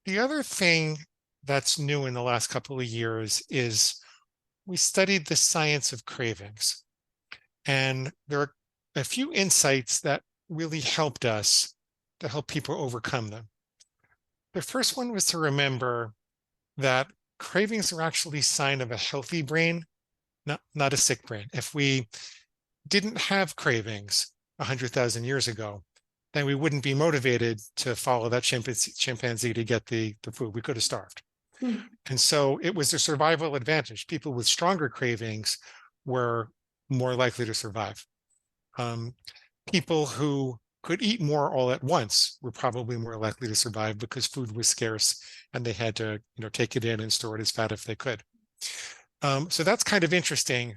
the other thing that's new in the last couple of years is we studied the science of cravings. And there are a few insights that really helped us to help people overcome them. The first one was to remember that cravings are actually a sign of a healthy brain, not a sick brain. If we didn't have cravings 100,000 years ago, then we wouldn't be motivated to follow that chimpanzee to get the food. We could have starved. Mm. And so it was a survival advantage. People with stronger cravings were more likely to survive. People who could eat more all at once were probably more likely to survive because food was scarce and they had to, take it in and store it as fat if they could. So that's kind of interesting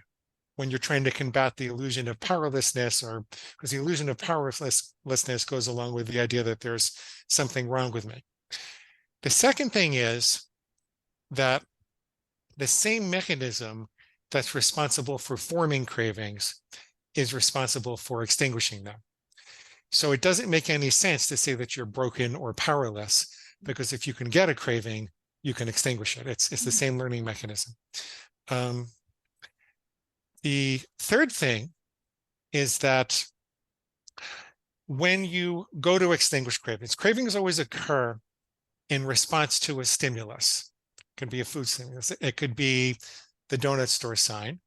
when you're trying to combat the illusion of powerlessness, or because the illusion of powerlessness goes along with the idea that there's something wrong with me. The second thing is that the same mechanism that's responsible for forming cravings is responsible for extinguishing them. So it doesn't make any sense to say that you're broken or powerless, because if you can get a craving, you can extinguish it. It's the same learning mechanism. The third thing is that when you go to extinguish cravings always occur in response to a stimulus. It could be a food stimulus. It could be the donut store sign.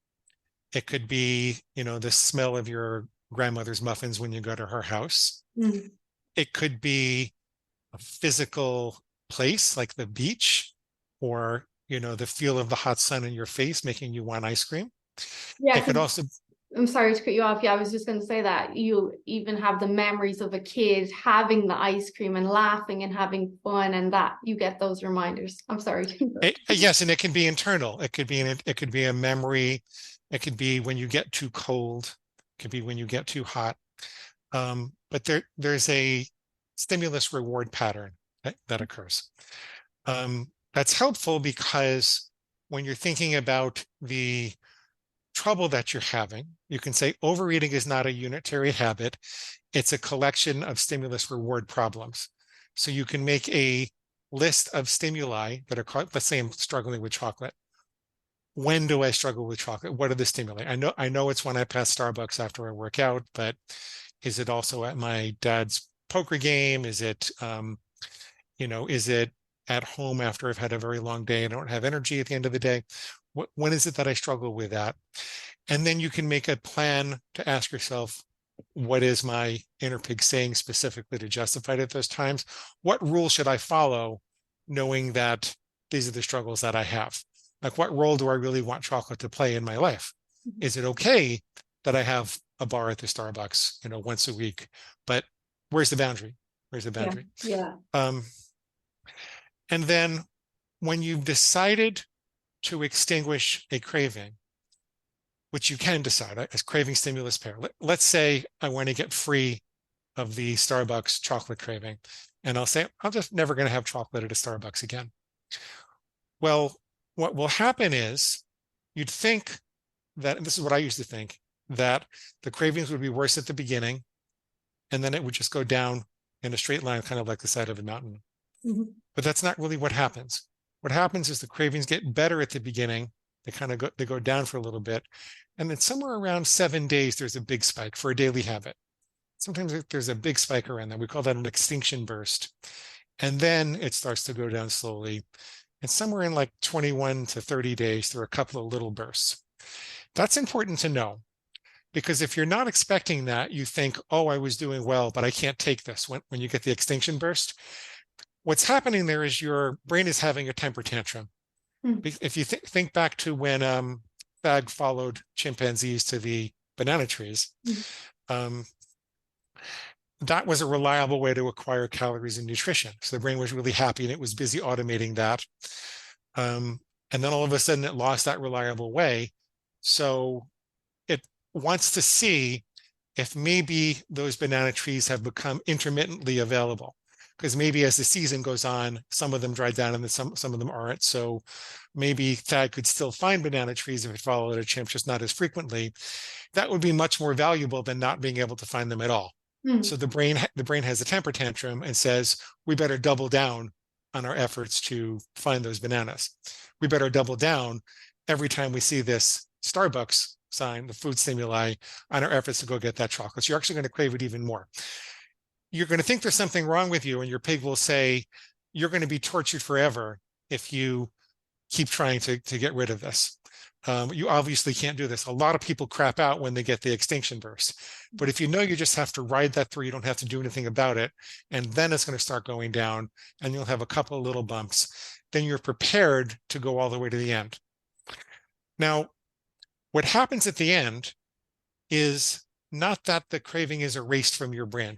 It could be, the smell of your grandmother's muffins when you go to her house. Mm-hmm. It could be a physical place like the beach, or, the feel of the hot sun in your face making you want ice cream. Yeah, it could also. I'm sorry to cut you off. Yeah, I was just going to say that you even have the memories of a kid having the ice cream and laughing and having fun, and that you get those reminders. I'm sorry. Yes, and it can be internal. It could be a memory. It could be when you get too cold. It could be when you get too hot. But there's a stimulus reward pattern that occurs. That's helpful because when you're thinking about the trouble that you're having, you can say overeating is not a unitary habit. It's a collection of stimulus reward problems. So you can make a list of stimuli that are, let's say I'm struggling with chocolate. When do I struggle with chocolate? What are the stimuli? I know it's when I pass Starbucks after I work out, but is it also at my dad's poker game? Is it, is it at home after I've had a very long day and I don't have energy at the end of the day? When is it that I struggle with that? And then you can make a plan to ask yourself, what is my inner pig saying specifically to justify it at those times? What rule should I follow, knowing that these are the struggles that I have? Like, what role do I really want chocolate to play in my life? Is it okay that I have a bar at the Starbucks, once a week? But where's the boundary? Where's the boundary? Yeah. And then when you've decided to extinguish a craving, which you can decide as craving stimulus pair. Let's say I want to get free of the Starbucks chocolate craving, and I'll say, I'm just never going to have chocolate at a Starbucks again. Well, what will happen is you'd think that, and this is what I used to think, that the cravings would be worse at the beginning, and then it would just go down in a straight line, kind of like the side of a mountain. Mm-hmm. But that's not really what happens. What happens is the cravings get better at the beginning. They go down for a little bit. And then somewhere around 7 days, there's a big spike for a daily habit. Sometimes there's a big spike around that. We call that an extinction burst. And then it starts to go down slowly. And somewhere in like 21 to 30 days, there are a couple of little bursts. That's important to know, because if you're not expecting that, you think, oh, I was doing well, but I can't take this when you get the extinction burst. what's happening there is your brain is having a temper tantrum. If you think back to when Fag followed chimpanzees to the banana trees, that was a reliable way to acquire calories and nutrition. So the brain was really happy and it was busy automating that. And then all of a sudden it lost that reliable way. So it wants to see if maybe those banana trees have become intermittently available. Because maybe as the season goes on, some of them dry down and then some of them aren't. So maybe Thad could still find banana trees if it followed a chimp, just not as frequently. That would be much more valuable than not being able to find them at all. So the brain has a temper tantrum and says, we better double down on our efforts to find those bananas. We better double down every time we see this Starbucks sign, the food stimuli, on our efforts to go get that chocolate. So you're actually going to crave it even more. You're going to think there's something wrong with you, and your pig will say, you're going to be tortured forever if you keep trying to get rid of this. You obviously can't do this. A lot of people crap out when they get the extinction burst. But if you know you just have to ride that through, you don't have to do anything about it, and then it's going to start going down, and you'll have a couple of little bumps, then you're prepared to go all the way to the end. Now, what happens at the end is not that the craving is erased from your brain.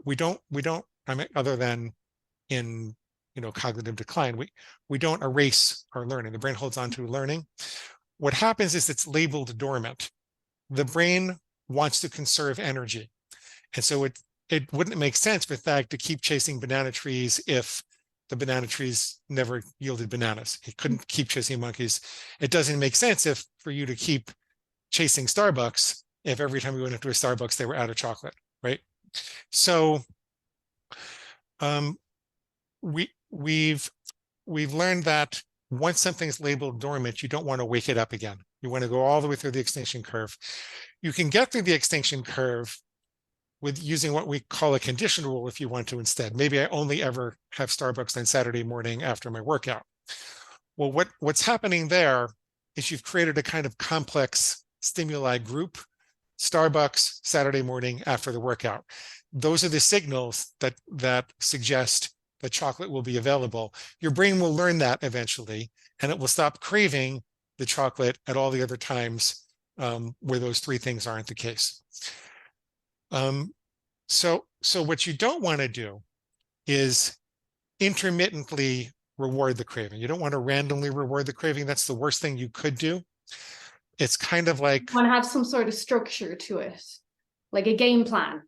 We don't, I mean, other than in, cognitive decline, we don't erase our learning. The brain holds on to learning. What happens is it's labeled dormant. The brain wants to conserve energy. And so it wouldn't make sense for Thag to keep chasing banana trees if the banana trees never yielded bananas. He couldn't keep chasing monkeys. It doesn't make sense for you to keep chasing Starbucks if every time you went into a Starbucks, they were out of chocolate, right? So we've learned that once something's labeled dormant, you don't want to wake it up again. You want to go all the way through the extinction curve. You can get through the extinction curve with using what we call a condition rule if you want to instead. Maybe I only ever have Starbucks on Saturday morning after my workout. Well, what's happening there is you've created a kind of complex stimuli group. Starbucks, Saturday morning after the workout. Those are the signals that suggest that chocolate will be available. Your brain will learn that eventually, and it will stop craving the chocolate at all the other times where those three things aren't the case. So what you don't want to do is intermittently reward the craving. You don't want to randomly reward the craving. That's the worst thing you could do. It's kind of like... You want to have some sort of structure to it, like a game plan.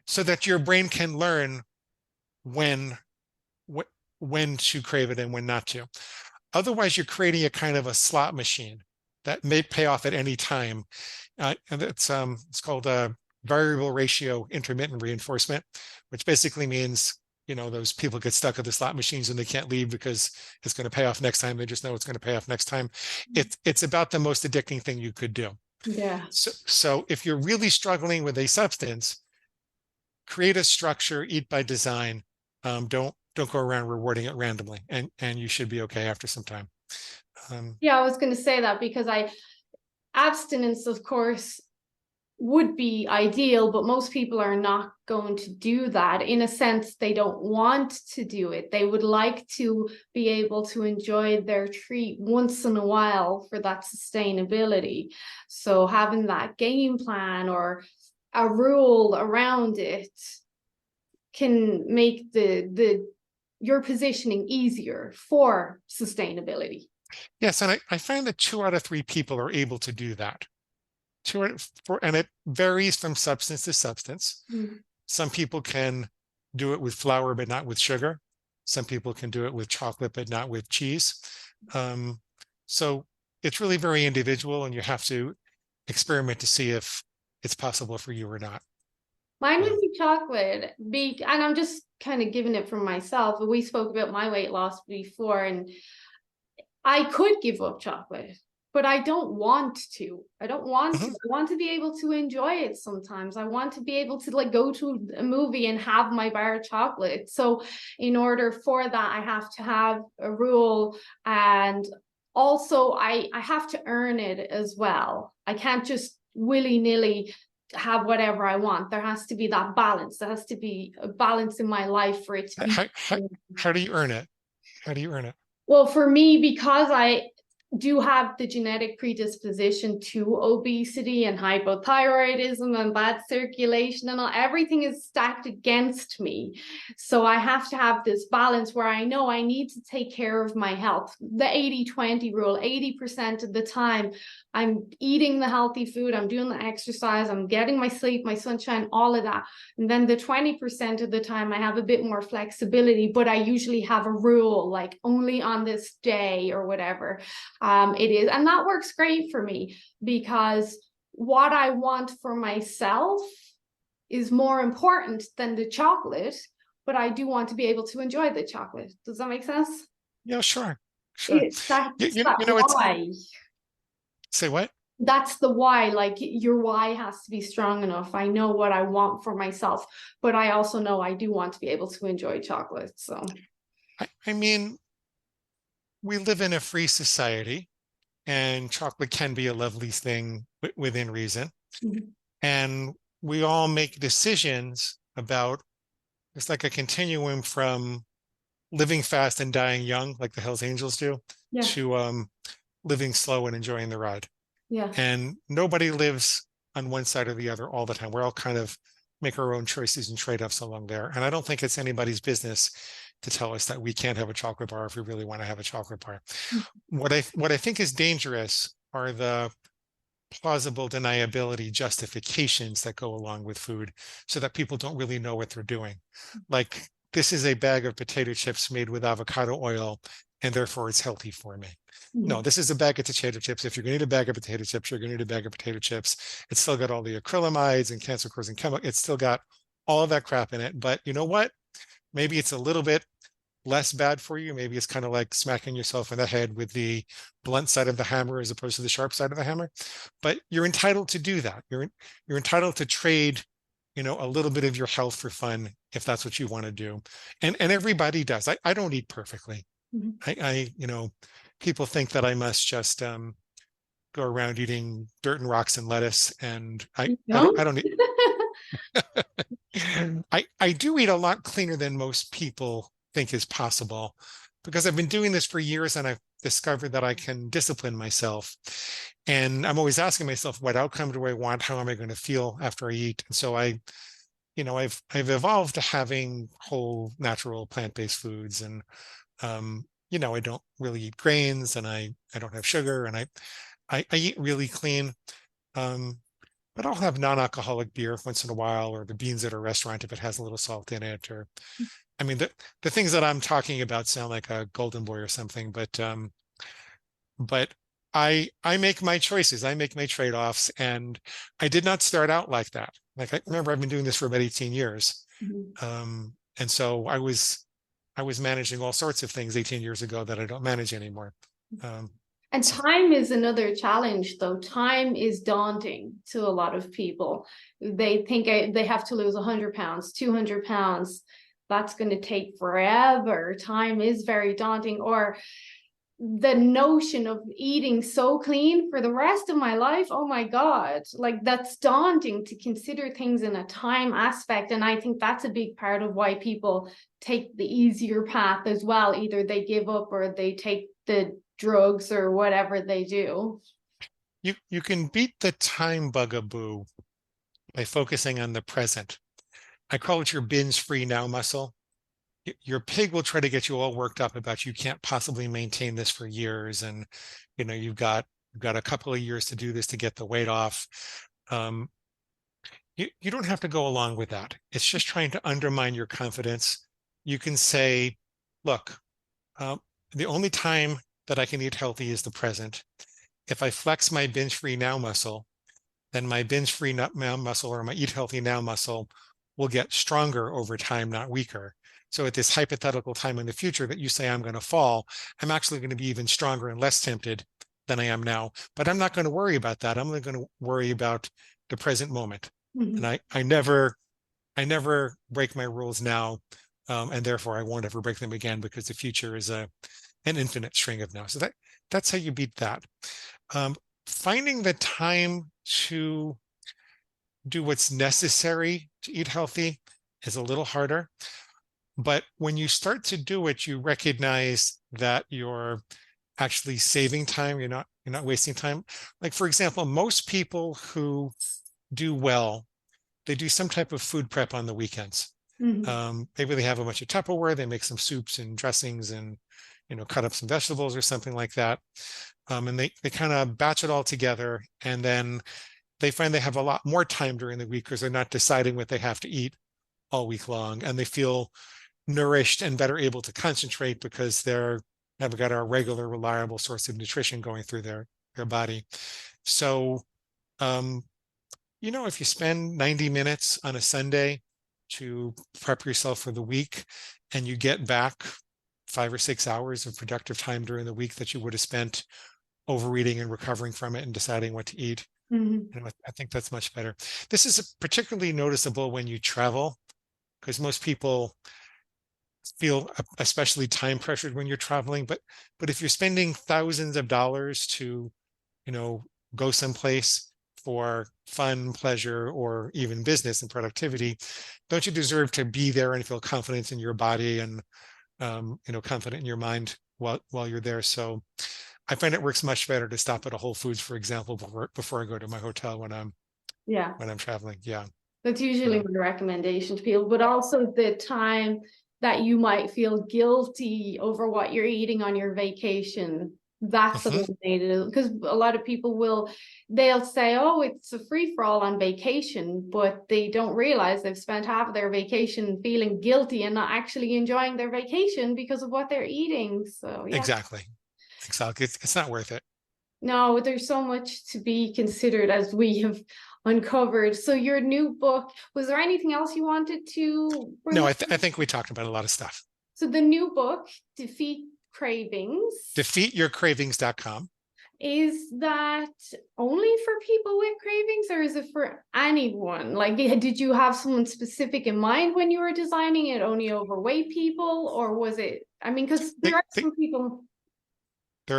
So that your brain can learn when to crave it and when not to. Otherwise, you're creating a kind of a slot machine that may pay off at any time. And it's called a variable ratio intermittent reinforcement, which basically means, those people get stuck at the slot machines and they can't leave because it's going to pay off next time. They just know it's going to pay off next time. It's about the most addicting thing you could do. Yeah. So if you're really struggling with a substance, create a structure, eat by design. Don't go around rewarding it randomly, and you should be okay after some time. Yeah, I was going to say that because abstinence, of course, would be ideal, but most people are not going to do that. In a sense, they don't want to do it. They would like to be able to enjoy their treat once in a while for that sustainability. So having that game plan or a rule around it can make your positioning easier for sustainability. Yes, and I find that 2 out of 3 people are able to do that. And it varies from substance to substance. Some people can do it with flour, but not with sugar. Some people can do it with chocolate, but not with cheese. So it's really very individual, and you have to experiment to see if it's possible for you or not. Mine would be chocolate, and I'm just kind of giving it from myself. We spoke about my weight loss before, and I could give up chocolate, but I don't want to. I don't want to. I want to be able to enjoy it sometimes. I want to be able to go to a movie and have my bar of chocolate. So in order for that, I have to have a rule, and also I have to earn it as well. I can't just willy-nilly have whatever I want. There has to be that balance. There has to be a balance in my life for it to be. How do you earn it? How do you earn it? Well, for me, because I do have the genetic predisposition to obesity and hypothyroidism and bad circulation and all, everything is stacked against me. So I have to have this balance where I know I need to take care of my health. The 80-20 rule, 80% of the time, I'm eating the healthy food, I'm doing the exercise, I'm getting my sleep, my sunshine, all of that. And then the 20% of the time, I have a bit more flexibility, but I usually have a rule, like only on this day or whatever. It is, and that works great for me, because what I want for myself is more important than the chocolate, but I do want to be able to enjoy the chocolate. Does that make sense? Yeah, sure. It's that why. Say what? That's the why. Like, your why has to be strong enough. I know what I want for myself, but I also know I do want to be able to enjoy chocolate. So I mean, we live in a free society, and chocolate can be a lovely thing within reason. mm-hmm. And we all make decisions about, it's like a continuum from living fast and dying young, like the Hells Angels do, Yeah. to living slow and enjoying the ride. Yeah. And nobody lives on one side or the other all the time. We're all kind of make our own choices and trade-offs along there. And I don't think it's anybody's business to tell us that we can't have a chocolate bar if we really want to have a chocolate bar. Mm-hmm. What I think is dangerous are the plausible deniability justifications that go along with food, so that people don't really know what they're doing. Like, this is a bag of potato chips made with avocado oil, and therefore it's healthy for me. Mm-hmm. No, this is a bag of potato chips. If you're going to eat a bag of potato chips, you're going to eat a bag of potato chips. It's still got all the acrylamides and cancer-causing chemicals. It's still got all of that crap in it. But you know what? Maybe it's a little bit less bad for you. Maybe it's kind of like smacking yourself in the head with the blunt side of the hammer as opposed to the sharp side of the hammer. But you're entitled to do that. You're entitled to trade, a little bit of your health for fun, if that's what you want to do. And everybody does. I don't eat perfectly. Mm-hmm. People think that I must just go around eating dirt and rocks and lettuce, and I don't eat. I do eat a lot cleaner than most people think is possible, because I've been doing this for years, and I've discovered that I can discipline myself. And I'm always asking myself, what outcome do I want? How am I going to feel after I eat? And so I've evolved to having whole, natural, plant-based foods, and I don't really eat grains, and I don't have sugar, and I eat really clean. But I'll have non-alcoholic beer once in a while, or the beans at a restaurant if it has a little salt in it. Or, I mean, the things that I'm talking about sound like a golden boy or something, but I make my choices, I make my trade-offs, and I did not start out like that. Like, I remember I've been doing this for about 18 years. Mm-hmm. And so I was managing all sorts of things 18 years ago that I don't manage anymore. And time is another challenge, though. Time is daunting to a lot of people. They think they have to lose 100 pounds, 200 pounds. That's going to take forever. Time is very daunting. Or the notion of eating so clean for the rest of my life. Oh my God. Like, that's daunting to consider things in a time aspect. And I think that's a big part of why people take the easier path as well. Either they give up or they take the drugs or whatever they do. You can beat the time bugaboo by focusing on the present. I call it your binge-free now muscle. Your pig will try to get you all worked up about, you can't possibly maintain this for years, and you've got a couple of years to do this to get the weight off. You don't have to go along with that. It's just trying to undermine your confidence. You can say, look, the only time that I can eat healthy is the present. If I flex my binge-free now muscle, then my binge-free now muscle, or my eat healthy now muscle, will get stronger over time, not weaker. So at this hypothetical time in the future that you say I'm going to fall, I'm actually going to be even stronger and less tempted than I am now. But I'm not going to worry about that. I'm only going to worry about the present moment. Mm-hmm. And I never break my rules now, and therefore I won't ever break them again, because the future is an infinite string of now. So that's how you beat that. Finding the time to do what's necessary to eat healthy is a little harder. But when you start to do it, you recognize that you're actually saving time. You're not wasting time. Like, for example, most people who do well, they do some type of food prep on the weekends. Maybe they have a bunch of Tupperware, they make some soups and dressings and, cut up some vegetables or something like that. And they kind of batch it all together. And then they find they have a lot more time during the week because they're not deciding what they have to eat all week long. And they feel nourished and better able to concentrate because have got a regular, reliable source of nutrition going through their body. So, if you spend 90 minutes on a Sunday to prep yourself for the week and you get back 5 or 6 hours of productive time during the week that you would have spent overeating and recovering from it and deciding what to eat, I think that's much better. This is particularly noticeable when you travel, because most people feel especially time pressured when you're traveling. But if you're spending thousands of dollars to, go someplace for fun, pleasure, or even business and productivity, don't you deserve to be there and feel confidence in your body and, confident in your mind while you're there? So I find it works much better to stop at a Whole Foods, for example, before I go to my hotel when I'm traveling. Yeah. That's usually my recommendation to people, but also the time that you might feel guilty over what you're eating on your vacation. That's eliminated, because a lot of people they'll say, oh, it's a free-for-all on vacation, but they don't realize they've spent half of their vacation feeling guilty and not actually enjoying their vacation because of what they're eating. So yeah. Exactly. It's not worth it. No, there's so much to be considered, as we have uncovered. So your new book, was there anything else you wanted to bring No, up? I think we talked about a lot of stuff. So the new book, Defeat Cravings. DefeatYourCravings.com. Is that only for people with cravings, or is it for anyone? Like, did you have someone specific in mind when you were designing it, only overweight people, or was it, because there are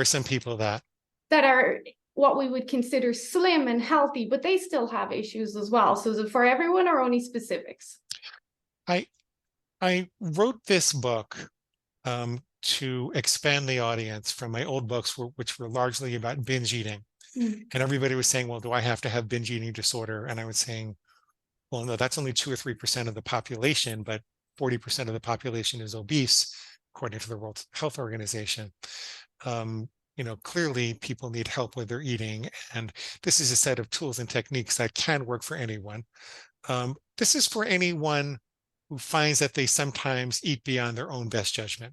some people that are what we would consider slim and healthy, but they still have issues as well. So is it for everyone or only specifics? I wrote this book to expand the audience from my old books, which were largely about binge eating. And everybody was saying, well, do I have to have binge eating disorder? And I was saying, well, no, that's only 2 or 3% of the population, but 40% of the population is obese, according to the World Health Organization. Clearly people need help with their eating. And this is a set of tools and techniques that can work for anyone. This is for anyone who finds that they sometimes eat beyond their own best judgment.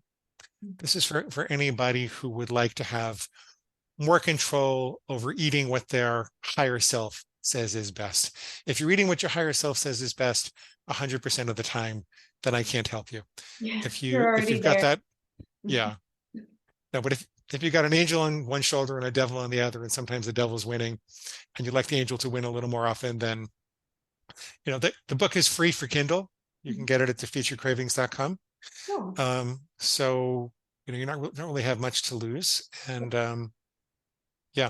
This is for anybody who would like to have more control over eating what their higher self says is best. If you're eating what your higher self says is best 100% of the time, then I can't help you. Yeah, if you've got that, yeah. No, but if you got an angel on one shoulder and a devil on the other, and sometimes the devil's winning, and you'd like the angel to win a little more often, then the book is free for Kindle. You can get it at defeatyourcravings.com. Oh. So you don't really have much to lose, and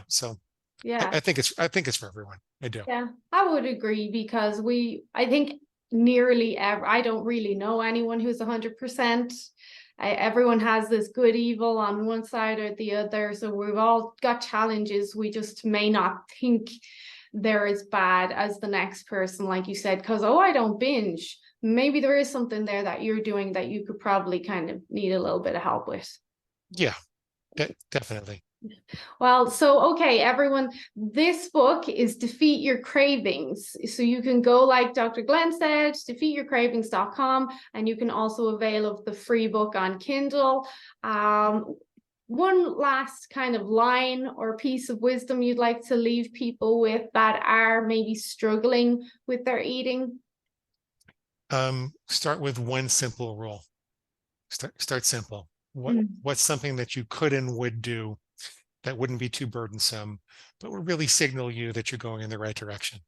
so yeah, I think it's for everyone. I do. Yeah, I would agree, because I think nearly I don't really know anyone who's 100%. Everyone has this good evil on one side or the other, so we've all got challenges. We just may not think they're as bad as the next person, like you said, because I don't binge. Maybe there is something there that you're doing that you could probably kind of need a little bit of help with. Yeah, definitely. Well, so, okay, everyone, this book is Defeat Your Cravings. So you can go, like Dr. Glenn said, defeatyourcravings.com, and you can also avail of the free book on Kindle. One last kind of line or piece of wisdom you'd like to leave people with that are maybe struggling with their eating? Start with one simple rule. Start simple. What's something that you could and would do that wouldn't be too burdensome, but would really signal you that you're going in the right direction?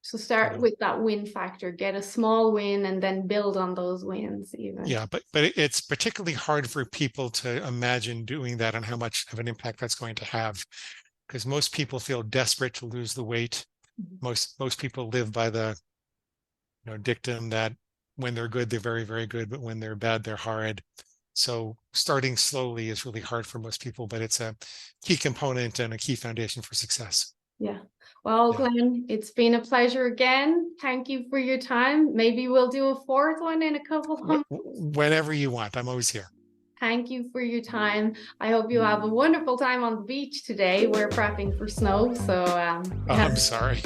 So start with that win factor, get a small win, and then build on those wins even. Yeah, but it's particularly hard for people to imagine doing that and how much of an impact that's going to have, because most people feel desperate to lose the weight Most people live by the dictum that when they're good, they're very, very good, but when they're bad, they're horrid. So starting slowly is really hard for most people, but it's a key component and a key foundation for success. Yeah. Well, Glenn, it's been a pleasure again. Thank you for your time. Maybe we'll do a fourth one in a couple of months. Whenever you want, I'm always here. Thank you for your time. I hope you have a wonderful time on the beach today. We're prepping for snow, so I'm sorry.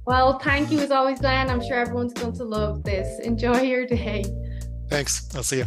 Well, thank you as always, Glenn. I'm sure everyone's going to love this. Enjoy your day. Thanks. I'll see you.